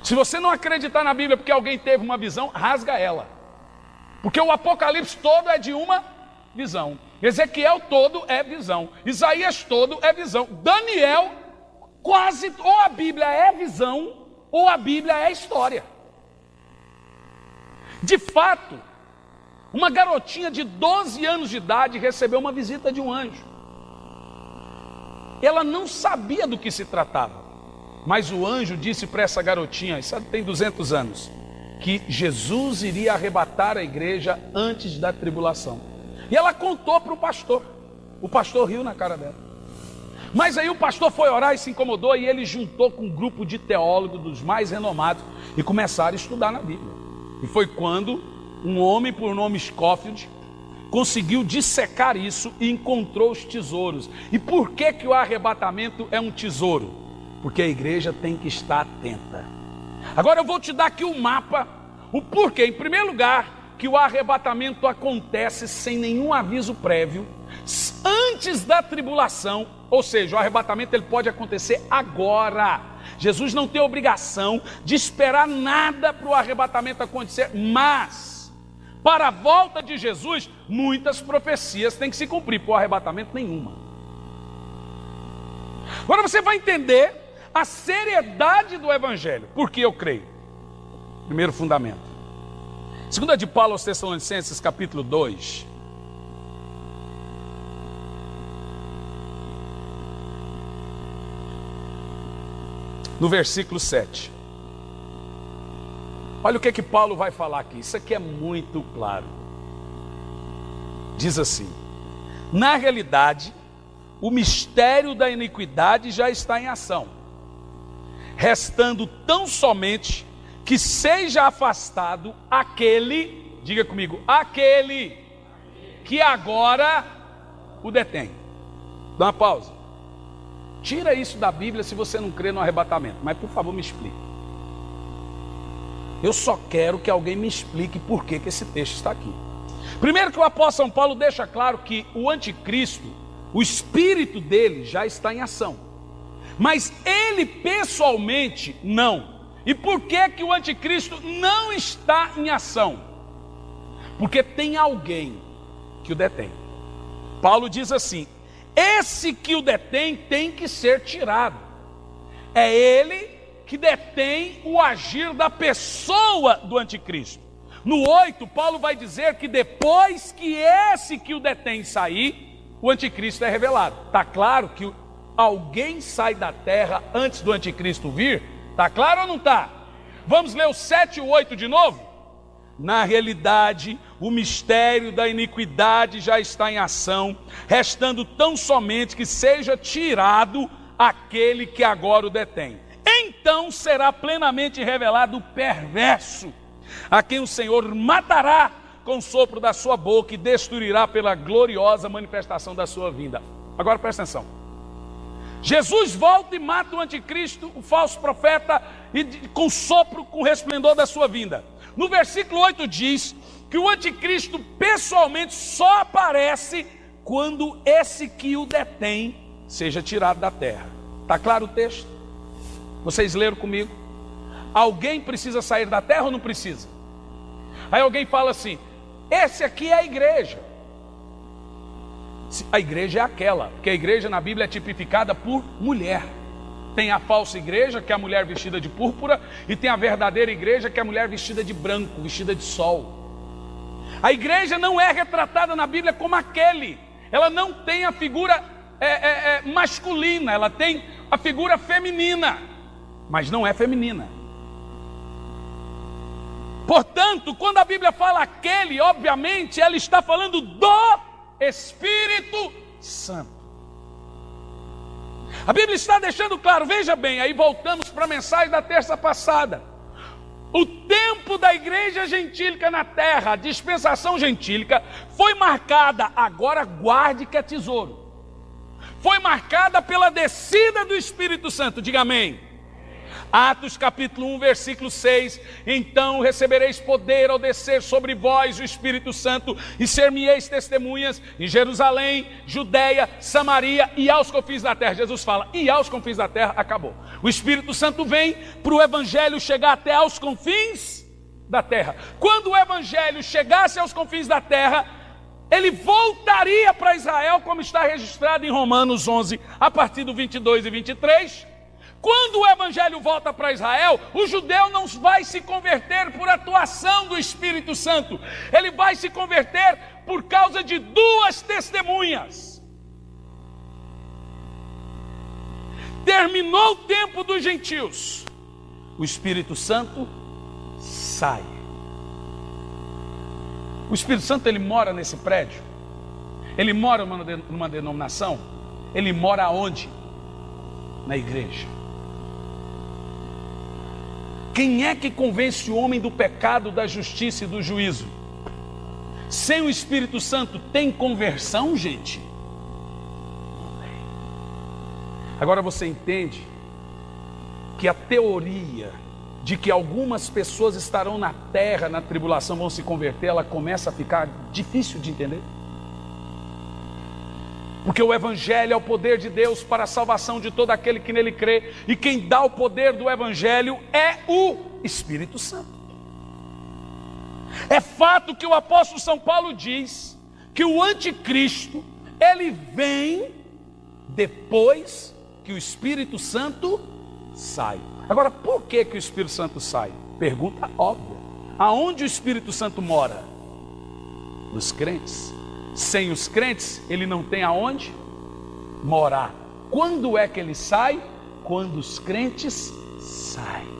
Se você não acreditar na Bíblia porque alguém teve uma visão, rasga ela. Porque o Apocalipse todo é de uma visão. Ezequiel todo é visão. Isaías todo é visão. Daniel, quase, ou a Bíblia é visão, ou a Bíblia é história. De fato, uma garotinha de 12 anos de idade recebeu uma visita de um anjo. Ela não sabia do que se tratava, mas o anjo disse para essa garotinha, isso tem 200 anos, que Jesus iria arrebatar a igreja antes da tribulação. E ela contou para o pastor. O pastor riu na cara dela. Mas aí o pastor foi orar e se incomodou, e ele juntou com um grupo de teólogos dos mais renomados e começaram a estudar na Bíblia. E foi quando um homem por nome Scofield conseguiu dissecar isso e encontrou os tesouros. E por que que o arrebatamento é um tesouro? Porque a igreja tem que estar atenta. Agora eu vou te dar aqui um mapa, o porquê. Em primeiro lugar, que o arrebatamento acontece sem nenhum aviso prévio, antes da tribulação, ou seja, o arrebatamento ele pode acontecer agora. Jesus não tem obrigação de esperar nada para o arrebatamento acontecer, mas para a volta de Jesus, muitas profecias têm que se cumprir, para o arrebatamento nenhuma. Agora você vai entender a seriedade do Evangelho, porque eu creio. Primeiro fundamento. Segunda de Paulo aos Tessalonicenses, capítulo 2. No versículo 7. Olha o que Paulo vai falar aqui. Isso aqui é muito claro. Diz assim: na realidade, o mistério da iniquidade já está em ação, restando tão somente que seja afastado aquele, diga comigo, aquele que agora o detém. Dá uma pausa. Tira isso da Bíblia se você não crê no arrebatamento, mas por favor me explique. Eu só quero que alguém me explique por que esse texto está aqui. Primeiro que o apóstolo São Paulo deixa claro que o anticristo, o espírito dele já está em ação, mas ele pessoalmente não. E por que que o anticristo não está em ação? Porque tem alguém que o detém. Paulo diz assim: esse que o detém tem que ser tirado. É ele que detém o agir da pessoa do anticristo. No 8, Paulo vai dizer que depois que esse que o detém sair, o anticristo é revelado. Está claro que alguém sai da terra antes do anticristo vir? Está claro ou não está? Vamos ler o 7 e o 8 de novo? Na realidade, o mistério da iniquidade já está em ação, restando tão somente que seja tirado aquele que agora o detém. Então será plenamente revelado o perverso, a quem o Senhor matará com o sopro da sua boca e destruirá pela gloriosa manifestação da sua vinda. Agora presta atenção. Jesus volta e mata o anticristo, o falso profeta, e com sopro, com o resplendor da sua vinda. No versículo 8 diz que o anticristo pessoalmente só aparece quando esse que o detém seja tirado da terra. Está claro o texto? Vocês leram comigo? Alguém precisa sair da terra ou não precisa? Aí alguém fala assim: esse aqui é a igreja. A igreja é aquela, porque a igreja na Bíblia é tipificada por mulher. Tem a falsa igreja, que é a mulher vestida de púrpura, e tem a verdadeira igreja, que é a mulher vestida de branco, vestida de sol. A igreja não é retratada na Bíblia como aquele. Ela não tem a figura masculina, ela tem a figura feminina, mas não é feminina. Portanto, quando a Bíblia fala aquele, obviamente, ela está falando do Espírito Santo. A Bíblia está deixando claro, veja bem, aí voltamos para a mensagem da terça passada. O tempo da igreja gentílica na terra, a dispensação gentílica, foi marcada, agora guarde que é tesouro, foi marcada pela descida do Espírito Santo, diga amém. Atos capítulo 1, versículo 6, então recebereis poder ao descer sobre vós o Espírito Santo, e ser-me-eis testemunhas em Jerusalém, Judeia, Samaria e aos confins da terra. Jesus fala, e aos confins da terra, acabou. O Espírito Santo vem para o Evangelho chegar até aos confins da terra. Quando o Evangelho chegasse aos confins da terra, ele voltaria para Israel, como está registrado em Romanos 11, a partir do 22 e 23, Quando o evangelho volta para Israel, o judeu não vai se converter por atuação do Espírito Santo. Ele vai se converter por causa de duas testemunhas. Terminou o tempo dos gentios, o Espírito Santo sai. O Espírito Santo, ele mora nesse prédio. Ele mora numa denominação? Ele mora aonde? Na igreja. Quem é que convence o homem do pecado, da justiça e do juízo? Sem o Espírito Santo tem conversão, gente? Não tem. Agora você entende que a teoria de que algumas pessoas estarão na terra, na tribulação, vão se converter, ela começa a ficar difícil de entender. Porque o Evangelho é o poder de Deus para a salvação de todo aquele que nele crê, e quem dá o poder do Evangelho é o Espírito Santo. É fato que o apóstolo São Paulo diz que o anticristo, ele vem depois que o Espírito Santo sai. Agora, por que o Espírito Santo sai? Pergunta óbvia. Aonde o Espírito Santo mora? Nos crentes. Sem os crentes, ele não tem aonde morar. Quando é que ele sai? Quando os crentes saem.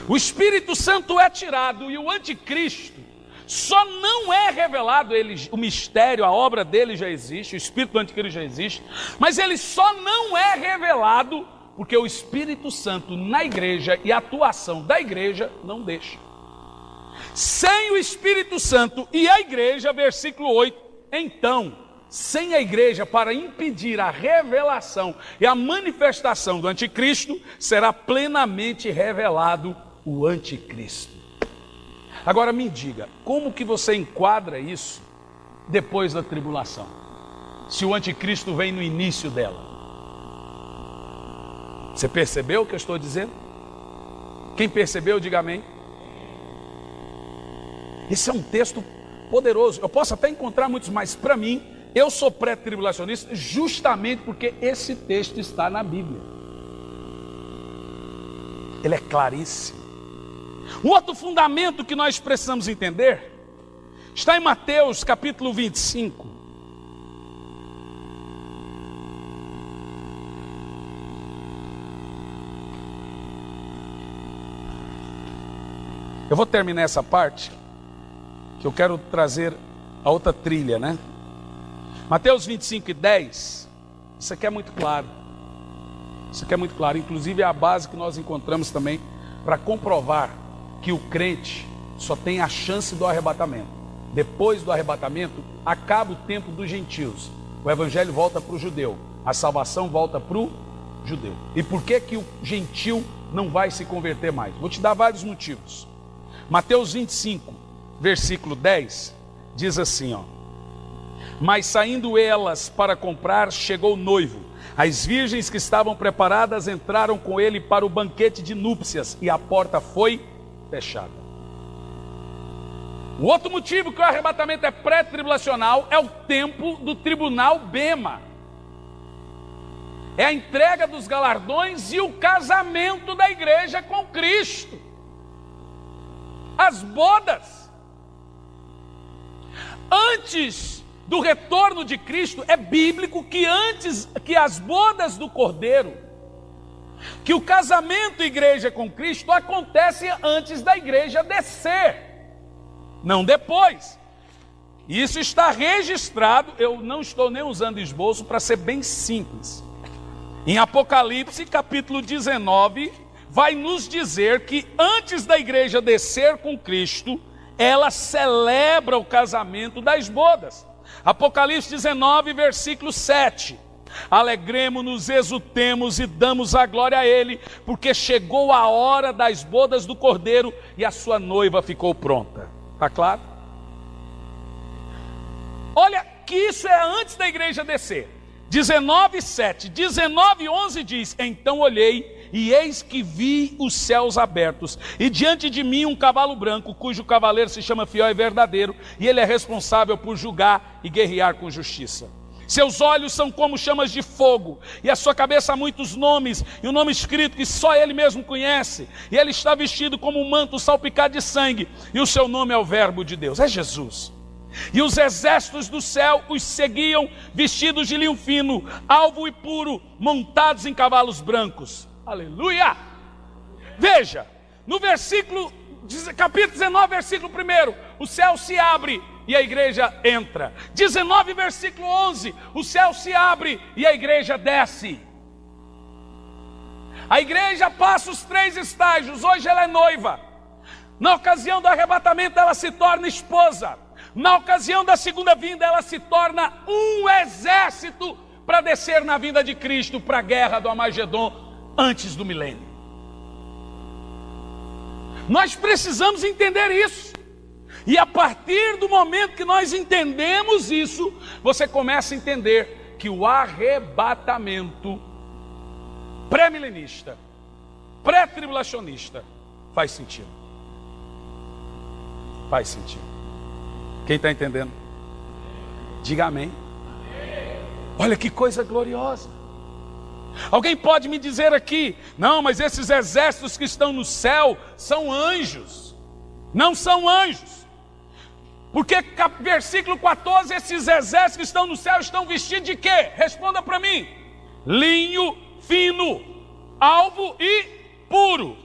O Espírito Santo é tirado e o anticristo só não é revelado, o mistério, a obra dele já existe, o espírito do anticristo já existe, mas ele só não é revelado porque o Espírito Santo na igreja e a atuação da igreja não deixa. Sem o Espírito Santo e a igreja, versículo 8, então, sem a igreja para impedir a revelação e a manifestação do anticristo, será plenamente revelado o anticristo. Agora me diga, como que você enquadra isso depois da tribulação? Se o anticristo vem no início dela. Você percebeu o que eu estou dizendo? Quem percebeu, diga amém. Esse é um texto poderoso. Eu posso até encontrar muitos, mas para mim, eu sou pré-tribulacionista justamente porque esse texto está na Bíblia. Ele é claríssimo. Um outro fundamento que nós precisamos entender está em Mateus capítulo 25. Eu vou terminar essa parte, que eu quero trazer a outra trilha, né? Mateus 25:10, isso aqui é muito claro. Isso aqui é muito claro, inclusive é a base que nós encontramos também para comprovar que o crente só tem a chance do arrebatamento. Depois do arrebatamento, acaba o tempo dos gentios. O evangelho volta para o judeu, a salvação volta para o judeu. E por que que o gentil não vai se converter mais? Vou te dar vários motivos. Mateus 25, versículo 10, diz assim, ó: mas saindo elas para comprar, chegou o noivo. As virgens que estavam preparadas entraram com ele para o banquete de núpcias, e a porta foi fechada. O outro motivo que o arrebatamento é pré-tribulacional é o tempo do tribunal Bema. É a entrega dos galardões e o casamento da igreja com Cristo. As bodas. Antes do retorno de Cristo, é bíblico que antes que as bodas do Cordeiro, que o casamento igreja com Cristo acontece antes da igreja descer, não depois. Isso está registrado, eu não estou nem usando esboço para ser bem simples. Em Apocalipse capítulo 19, vai nos dizer que antes da igreja descer com Cristo, ela celebra o casamento das bodas. Apocalipse 19, versículo 7. Alegremo-nos, exultemos e damos a glória a Ele, porque chegou a hora das bodas do Cordeiro e a sua noiva ficou pronta. Está claro? Olha que isso é antes da igreja descer. 19:7, 19:11 diz: então olhei e eis que vi os céus abertos, e diante de mim um cavalo branco, cujo cavaleiro se chama Fiel e Verdadeiro, e ele é responsável por julgar e guerrear com justiça. Seus olhos são como chamas de fogo, e a sua cabeça há muitos nomes, e um nome escrito que só ele mesmo conhece, e ele está vestido como um manto salpicado de sangue, e o seu nome é o Verbo de Deus, é Jesus. E os exércitos do céu os seguiam, vestidos de linho fino, alvo e puro, montados em cavalos brancos. Aleluia! Veja, no capítulo 19, versículo 1, o céu se abre e a igreja entra. 19, versículo 11, o céu se abre e a igreja desce. A igreja passa os 3 estágios. Hoje ela é noiva. Na ocasião do arrebatamento ela se torna esposa. Na ocasião da segunda vinda ela se torna um exército para descer na vinda de Cristo para a guerra do Armagedon antes do milênio. Nós precisamos entender isso. E a partir do momento que nós entendemos isso, você começa a entender que o arrebatamento pré-milenista, pré-tribulacionista, faz sentido. Faz sentido. Quem está entendendo? Diga amém. Olha que coisa gloriosa. Alguém pode me dizer aqui: não, mas esses exércitos que estão no céu são anjos. Não são anjos. Porque versículo 14, esses exércitos que estão no céu estão vestidos de quê? Responda para mim. Linho fino, alvo e puro.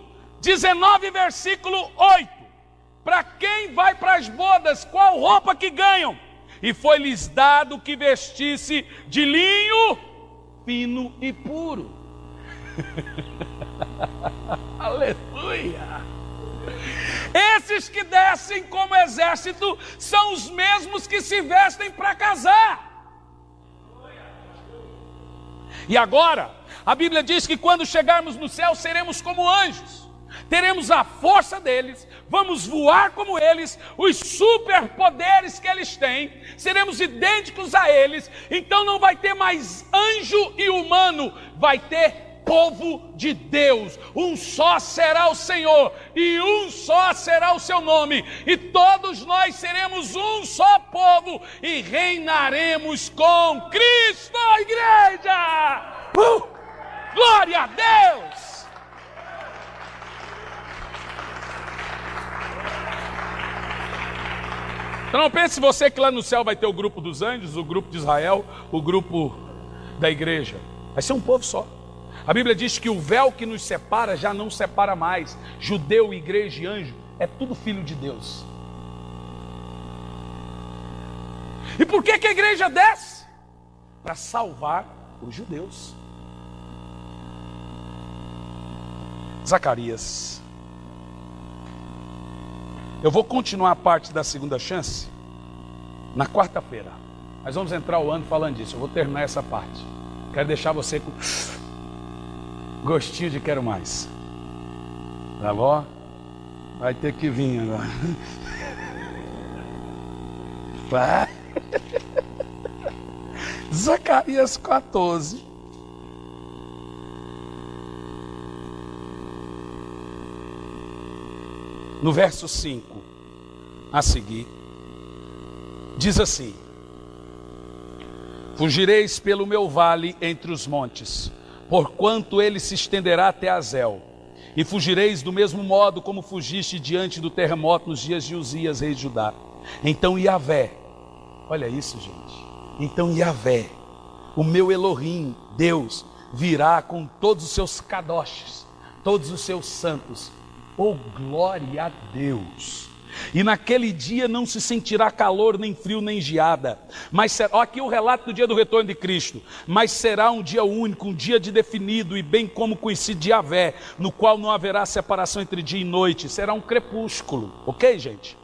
19, versículo 8. Para quem vai para as bodas, qual roupa que ganham? E foi-lhes dado que vestisse de linho fino e puro. Aleluia! Esses que descem como exército são os mesmos que se vestem para casar. E agora, a Bíblia diz que quando chegarmos no céu seremos como anjos. Teremos a força deles, vamos voar como eles, os superpoderes que eles têm, seremos idênticos a eles. Então não vai ter mais anjo e humano, vai ter povo de Deus. Um só será o Senhor e um só será o seu nome, e todos nós seremos um só povo e reinaremos com Cristo, a igreja. Glória a Deus! Então não pense você que lá no céu vai ter o grupo dos anjos, o grupo de Israel, o grupo da igreja. Vai ser um povo só. A Bíblia diz que o véu que nos separa já não separa mais. Judeu, igreja e anjo, é tudo filho de Deus. E por que a igreja desce? Para salvar os judeus. Zacarias. Eu vou continuar a parte da segunda chance na quarta-feira. Nós vamos entrar o ano falando disso. Eu vou terminar essa parte. Quero deixar você com gostinho de quero mais. Tá bom? Vai ter que vir agora. Vai. Zacarias 14. No verso 5 a seguir, diz assim: fugireis pelo meu vale entre os montes, porquanto ele se estenderá até Azel, e fugireis do mesmo modo como fugiste diante do terremoto nos dias de Uzias, rei de Judá. Então Yahvé, olha isso, gente, então Yahvé, o meu Elohim, Deus, virá com todos os seus kadoshs, todos os seus santos. Oh, glória a Deus! E naquele dia não se sentirá calor, nem frio, nem geada. Mas será, aqui o relato do dia do retorno de Cristo. Mas será um dia único, um dia de definido, e bem como conhecido de Yahvé, no qual não haverá separação entre dia e noite. Será um crepúsculo, ok, gente?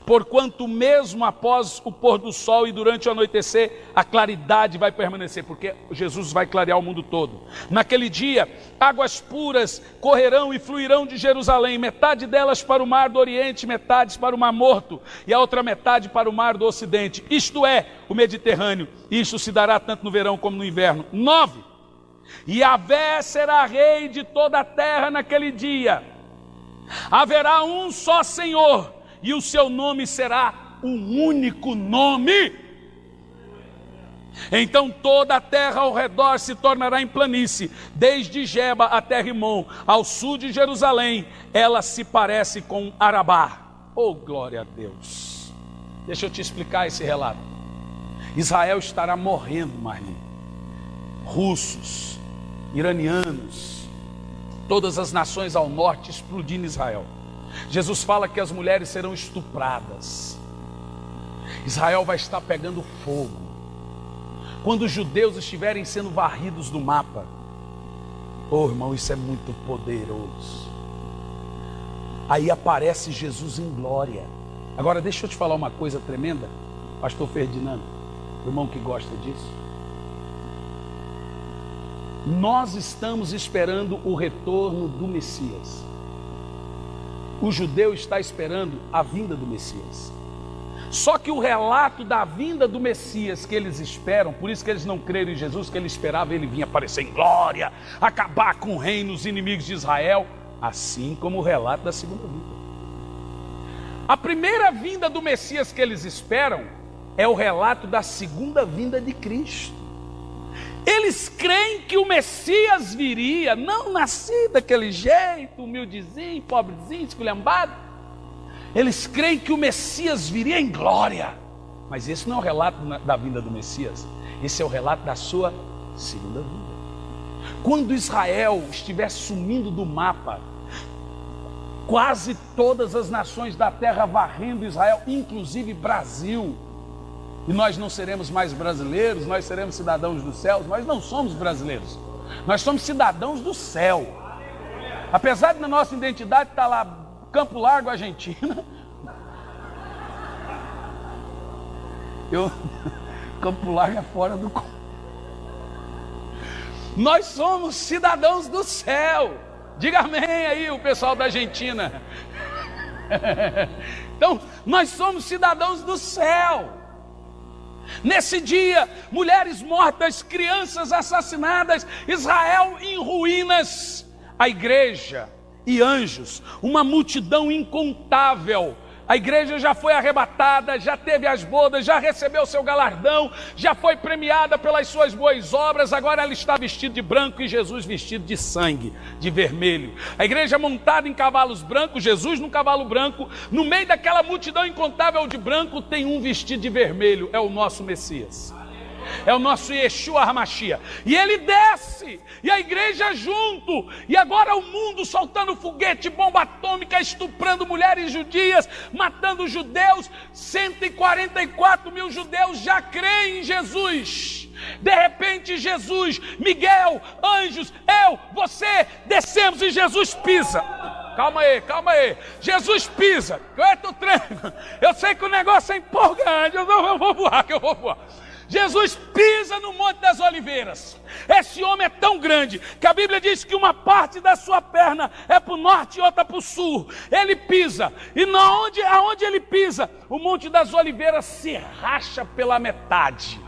Porquanto mesmo após o pôr do sol e durante o anoitecer, a claridade vai permanecer, porque Jesus vai clarear o mundo todo. Naquele dia, águas puras correrão e fluirão de Jerusalém, metade delas para o mar do Oriente, metade para o mar Morto, e a outra metade para o mar do Ocidente, isto é, o Mediterrâneo. Isto se dará tanto no verão como no inverno. 9. Yahvé será rei de toda a terra naquele dia. Haverá um só Senhor, e o seu nome será um único nome. Então toda a terra ao redor se tornará em planície, desde Geba até Rimon, ao sul de Jerusalém, ela se parece com Arabá. Oh, glória a Deus! Deixa eu te explicar esse relato. Israel estará morrendo, Marli. Russos, iranianos, todas as nações ao norte explodindo Israel. Jesus fala que as mulheres serão estupradas. Israel vai estar pegando fogo. Quando os judeus estiverem sendo varridos do mapa. Oh, irmão, isso é muito poderoso. Aí aparece Jesus em glória. Agora deixa eu te falar uma coisa tremenda, pastor Ferdinando, irmão que gosta disso. Nós estamos esperando o retorno do Messias. O judeu está esperando a vinda do Messias. Só que o relato da vinda do Messias que eles esperam, por isso que eles não creram em Jesus, que eles esperavam ele vir aparecer em glória, acabar com o reino dos inimigos de Israel, assim como o relato da segunda vinda. A primeira vinda do Messias que eles esperam é o relato da segunda vinda de Cristo. Eles creem que o Messias viria, não nascido daquele jeito, humildezinho, pobrezinho, esculhambado. Eles creem que o Messias viria em glória. Mas esse não é o relato da vinda do Messias. Esse é o relato da sua segunda vinda. Quando Israel estiver sumindo do mapa, quase todas as nações da terra varrendo Israel, inclusive Brasil. E nós não seremos mais brasileiros, nós seremos cidadãos dos céus. Nós não somos brasileiros, nós somos cidadãos do céu. Apesar de na nossa identidade estar lá, Campo Largo, Argentina. Campo Largo é fora do... Nós somos cidadãos do céu. Diga amém aí o pessoal da Argentina. Então, nós somos cidadãos do céu. Nesse dia, mulheres mortas, crianças assassinadas, Israel em ruínas, a igreja e anjos, uma multidão incontável. A igreja já foi arrebatada, já teve as bodas, já recebeu seu galardão, já foi premiada pelas suas boas obras. Agora ela está vestida de branco e Jesus vestido de sangue, de vermelho. A igreja montada em cavalos brancos, Jesus num cavalo branco. No meio daquela multidão incontável de branco tem um vestido de vermelho, é o nosso Messias. É o nosso Yeshua HaMashiach. E ele desce, e a igreja junto. E agora o mundo soltando foguete, bomba atômica, estuprando mulheres judias, matando judeus. 144 mil judeus já creem em Jesus. De repente Jesus, Miguel, anjos, eu, você, descemos e Jesus pisa. Calma aí. Jesus pisa. Eu sei que o negócio é empolgante. Eu vou voar. Jesus pisa no Monte das Oliveiras. Esse homem é tão grande que a Bíblia diz que uma parte da sua perna é para o norte e outra para o sul. Ele pisa, e aonde ele pisa, o Monte das Oliveiras se racha pela metade.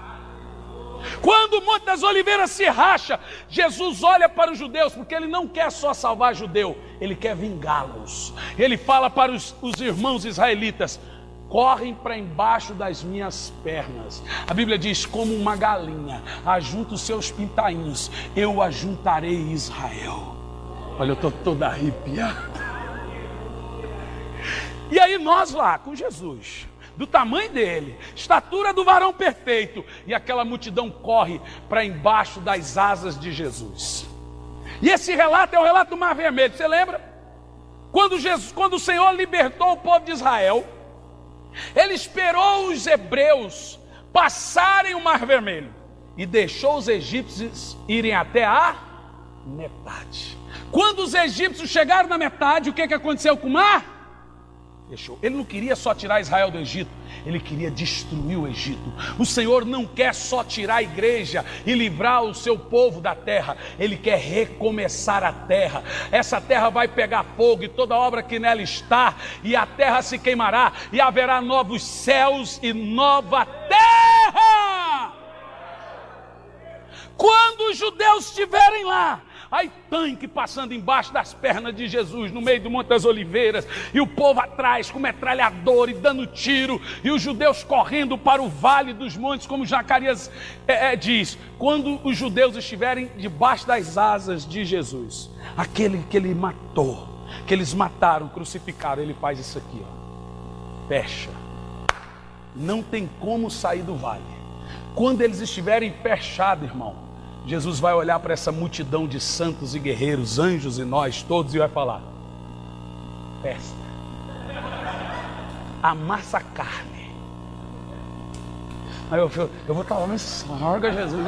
Quando o Monte das Oliveiras se racha, Jesus olha para os judeus, porque ele não quer só salvar judeu, ele quer vingá-los. Ele fala para os irmãos israelitas: correm para embaixo das minhas pernas. A Bíblia diz: como uma galinha ajunta os seus pintainhos, eu ajuntarei Israel. Olha, eu estou todo arrepiado. E aí nós lá com Jesus, do tamanho dele, estatura do varão perfeito, e aquela multidão corre para embaixo das asas de Jesus. E esse relato é o relato do Mar Vermelho. Você lembra? Quando o Senhor libertou o povo de Israel, ele esperou os hebreus passarem o Mar Vermelho e deixou os egípcios irem até a metade. Quando os egípcios chegaram na metade, o que aconteceu com o mar? Fechou. Ele não queria só tirar Israel do Egito, ele queria destruir o Egito. O Senhor não quer só tirar a igreja e livrar o seu povo da terra, ele quer recomeçar a terra. Essa terra vai pegar fogo e toda obra que nela está, e a terra se queimará, e haverá novos céus e nova terra. Quando os judeus estiverem lá, aí tanque passando embaixo das pernas de Jesus, no meio do Monte das Oliveiras, e o povo atrás com metralhador e dando tiro, e os judeus correndo para o vale dos montes, como Zacarias diz. Quando os judeus estiverem debaixo das asas de Jesus, aquele que ele matou, que eles mataram, crucificaram, ele faz isso aqui, ó. Fecha. Não tem como sair do vale. Quando eles estiverem fechados, irmão, Jesus vai olhar para essa multidão de santos e guerreiros, anjos e nós todos, e vai falar: festa, amassa a carne, Aí eu vou estar lá, me sorga, Jesus.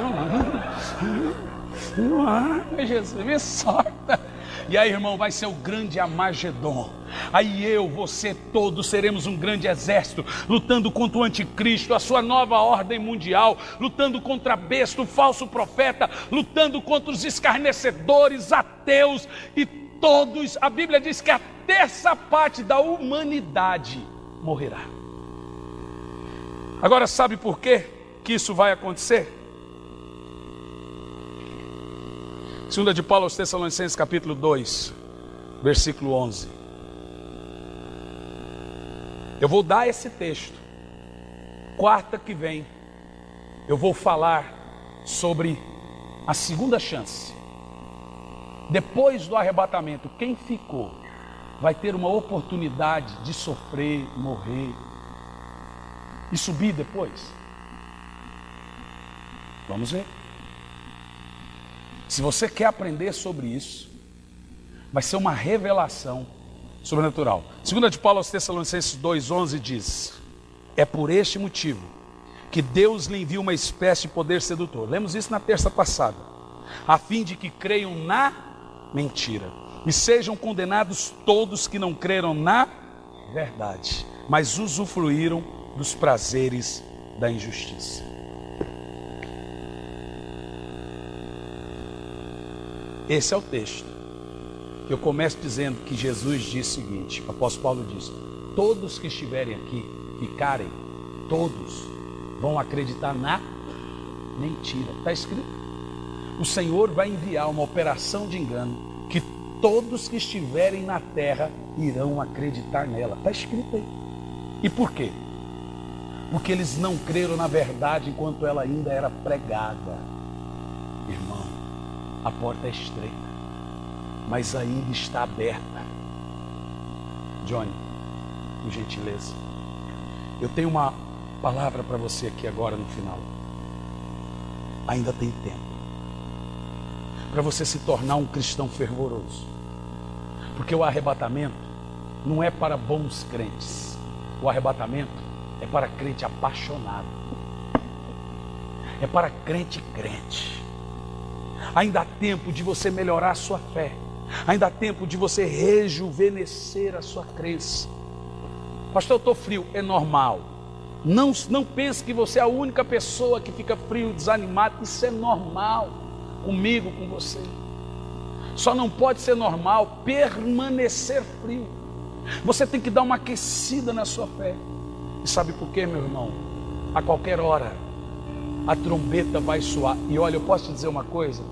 Não larga, Jesus, me sorga. E aí, irmão, vai ser o grande Armagedon. Aí eu, você, todos seremos um grande exército, lutando contra o anticristo, a sua nova ordem mundial, lutando contra a besta, o falso profeta, lutando contra os escarnecedores, ateus e todos. A Bíblia diz que a terça parte da humanidade morrerá. Agora, sabe por quê que isso vai acontecer? 2 de Paulo aos Tessalonicenses, capítulo 2, versículo 11. Eu vou dar esse texto. Quarta que vem, eu vou falar sobre a segunda chance. Depois do arrebatamento, quem ficou vai ter uma oportunidade de sofrer, morrer e subir depois. Vamos ver. Se você quer aprender sobre isso, vai ser uma revelação sobrenatural. 2 de Paulo aos Tessalonicenses 2,11 diz: é por este motivo que Deus lhe envia uma espécie de poder sedutor. Lemos isso na terça passada. A fim de que creiam na mentira e sejam condenados todos que não creram na verdade, mas usufruíram dos prazeres da injustiça. Esse é o texto. Eu começo dizendo que Jesus disse o seguinte, o apóstolo Paulo diz: todos que estiverem aqui, ficarem, todos vão acreditar na mentira. Está escrito. O Senhor vai enviar uma operação de engano, que todos que estiverem na terra irão acreditar nela. Está escrito aí. E por quê? Porque eles não creram na verdade enquanto ela ainda era pregada. Irmão, a porta é estreita, mas ainda está aberta. Johnny, por gentileza, eu tenho uma palavra para você aqui agora no final. Ainda tem tempo para você se tornar um cristão fervoroso, porque o arrebatamento não é para bons crentes. O arrebatamento é para crente apaixonado, é para crente crente. Ainda há tempo de você melhorar a sua fé. Ainda há tempo de você rejuvenescer a sua crença. Pastor, eu estou frio. É normal. Não pense que você é a única pessoa que fica frio, desanimado. Isso é normal. Comigo, com você. Só não pode ser normal permanecer frio. Você tem que dar uma aquecida na sua fé. E sabe por quê, meu irmão? A qualquer hora a trombeta vai soar. E olha, eu posso te dizer uma coisa?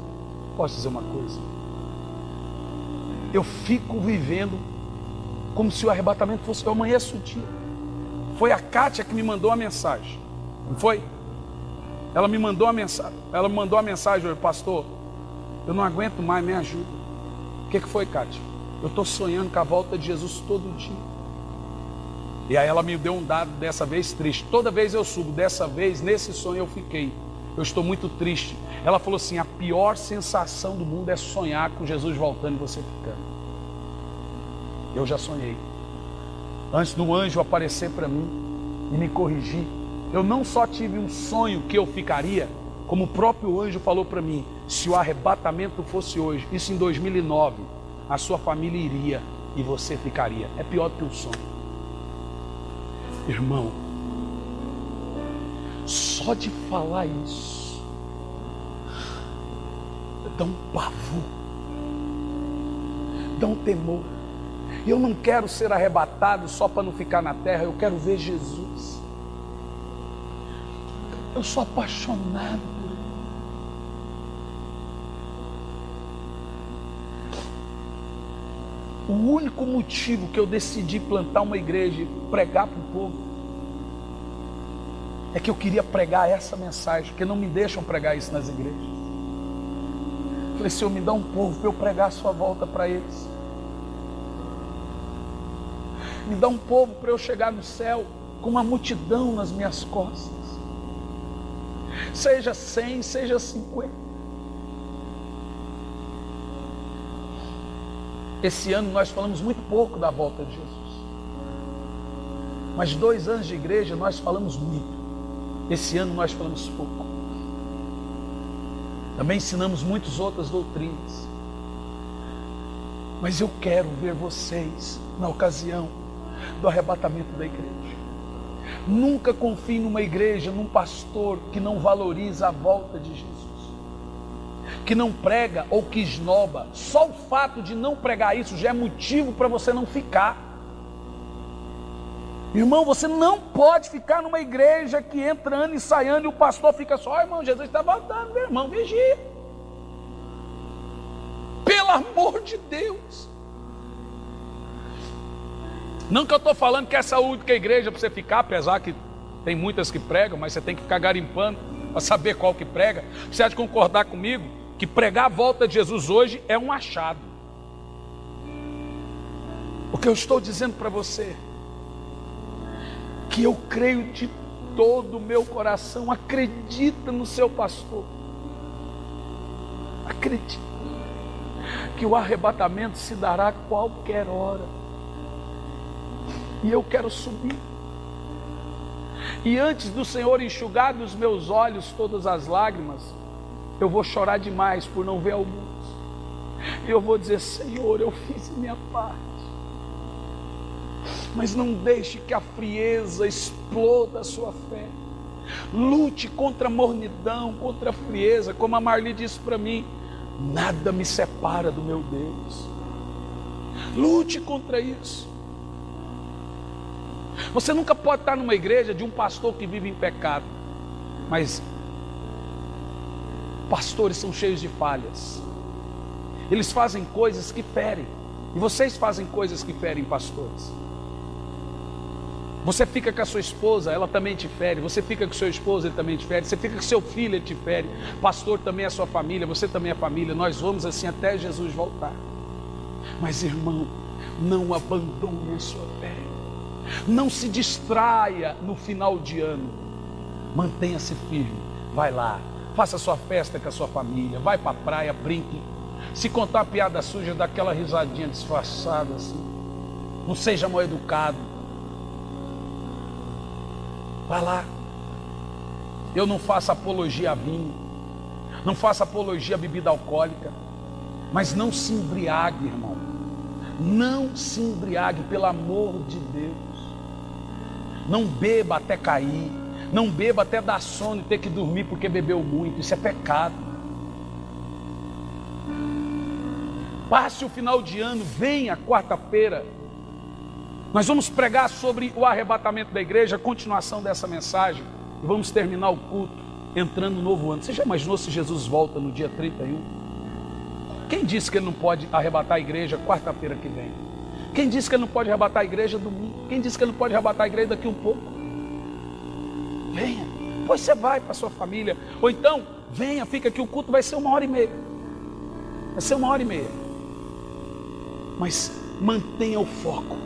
Eu fico vivendo como se o arrebatamento fosse... Eu amanheço o dia. Foi a Kátia que me mandou a mensagem. Não foi? Ela me mandou a mensagem hoje: pastor, eu não aguento mais, me ajuda. O que foi, Kátia? Eu estou sonhando com a volta de Jesus todo dia. E aí ela me deu um dado, dessa vez triste. Toda vez eu subo, dessa vez, nesse sonho eu fiquei. Eu estou muito triste. Ela falou assim: a pior sensação do mundo é sonhar com Jesus voltando e você ficando. Eu já sonhei. Antes do anjo aparecer para mim e me corrigir, eu não só tive um sonho que eu ficaria, como o próprio anjo falou para mim: se o arrebatamento fosse hoje, isso em 2009, a sua família iria e você ficaria. É pior do que um sonho. Irmão, só de falar isso dá um pavor, dá um temor. Eu não quero ser arrebatado só para não ficar na terra, eu quero ver Jesus. Eu sou apaixonado por Ele. O único motivo que eu decidi plantar uma igreja e pregar para o povo é que eu queria pregar essa mensagem, porque não me deixam pregar isso nas igrejas. Eu falei: Senhor, me dá um povo para eu pregar a sua volta para eles. Me dá um povo para eu chegar no céu com uma multidão nas minhas costas. Seja 100, seja 50. Esse ano nós falamos muito pouco da volta de Jesus. Mas 2 anos de igreja nós falamos muito. Esse ano nós falamos pouco. Também ensinamos muitas outras doutrinas. Mas eu quero ver vocês na ocasião do arrebatamento da igreja. Nunca confie numa igreja, num pastor que não valoriza a volta de Jesus, que não prega ou que esnoba. Só o fato de não pregar isso já é motivo para você não ficar. Irmão, você não pode ficar numa igreja que entra ano e sai ano e o pastor fica só, irmão, Jesus está voltando, meu irmão, vigia. Pelo amor de Deus. Não que eu estou falando que essa é a única igreja para você ficar, apesar que tem muitas que pregam, mas você tem que ficar garimpando para saber qual que prega. Você há de concordar comigo que pregar a volta de Jesus hoje é um achado. O que eu estou dizendo para você, que eu creio de todo o meu coração, acredita no seu pastor, acredita que o arrebatamento se dará a qualquer hora. E eu quero subir. E antes do Senhor enxugar dos meus olhos todas as lágrimas, eu vou chorar demais por não ver alguns. E eu vou dizer, Senhor, eu fiz minha parte. Mas não deixe que a frieza exploda a sua fé. Lute contra a mornidão, contra a frieza. Como a Marli disse para mim, nada me separa do meu Deus. Lute contra isso. Você nunca pode estar numa igreja de um pastor que vive em pecado. Mas pastores são cheios de falhas. Eles fazem coisas que ferem. E vocês fazem coisas que ferem pastores. Você fica com a sua esposa, ela também te fere. Você fica com seu esposo, ele também te fere. Você fica com seu filho, ele te fere. Pastor também é sua família, você também é família. Nós vamos assim até Jesus voltar. Mas irmão, não abandone a sua fé. Não se distraia no final de ano. Mantenha-se firme. Vai lá, faça sua festa com a sua família. Vai para a praia, brinque. Se contar uma piada suja, dá aquela risadinha disfarçada assim. Não seja mal educado. Vai lá. Eu não faço apologia a vinho, não faço apologia a bebida alcoólica, mas não se embriague, irmão. Não se embriague, pelo amor de Deus. Não beba até cair. Não beba até dar sono e ter que dormir porque bebeu muito. Isso é pecado. Passe o final de ano, venha quarta-feira. Nós vamos pregar sobre o arrebatamento da igreja, a continuação dessa mensagem. E vamos terminar o culto entrando no novo ano. Você já imaginou se Jesus volta no dia 31? Quem disse que ele não pode arrebatar a igreja quarta-feira que vem? Quem disse que ele não pode arrebatar a igreja domingo? Quem disse que ele não pode arrebatar a igreja daqui um pouco? Venha, pois você vai para a sua família. Ou então, venha, fica aqui, o culto vai ser 1h30. Vai ser 1h30. Mas mantenha o foco.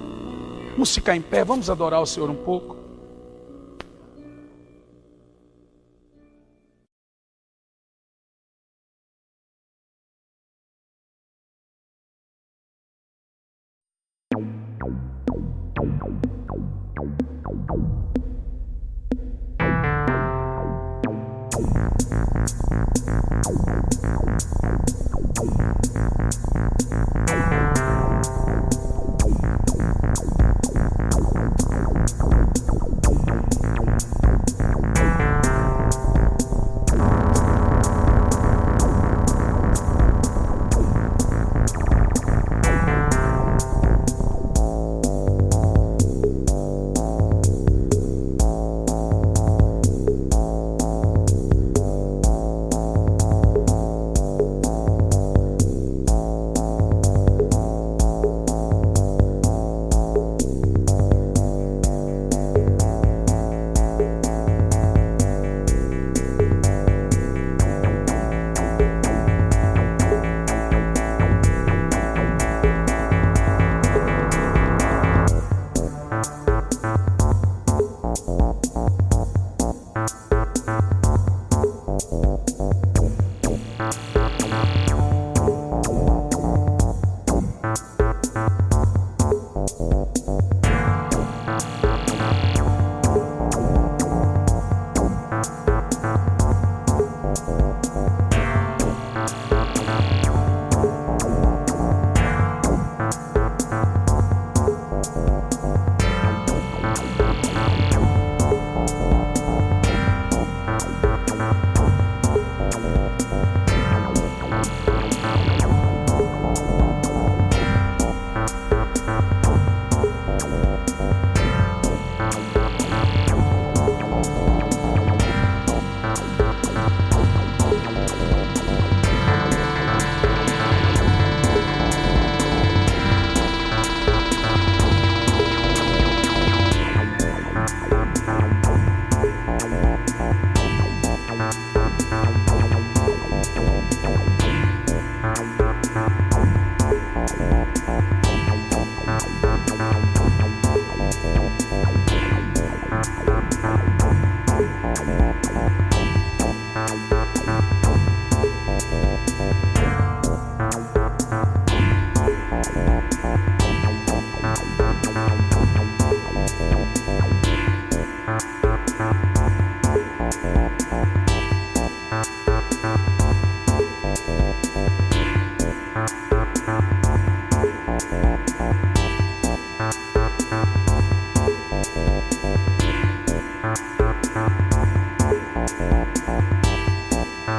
Vamos ficar em pé, vamos adorar o Senhor um pouco.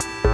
Amém.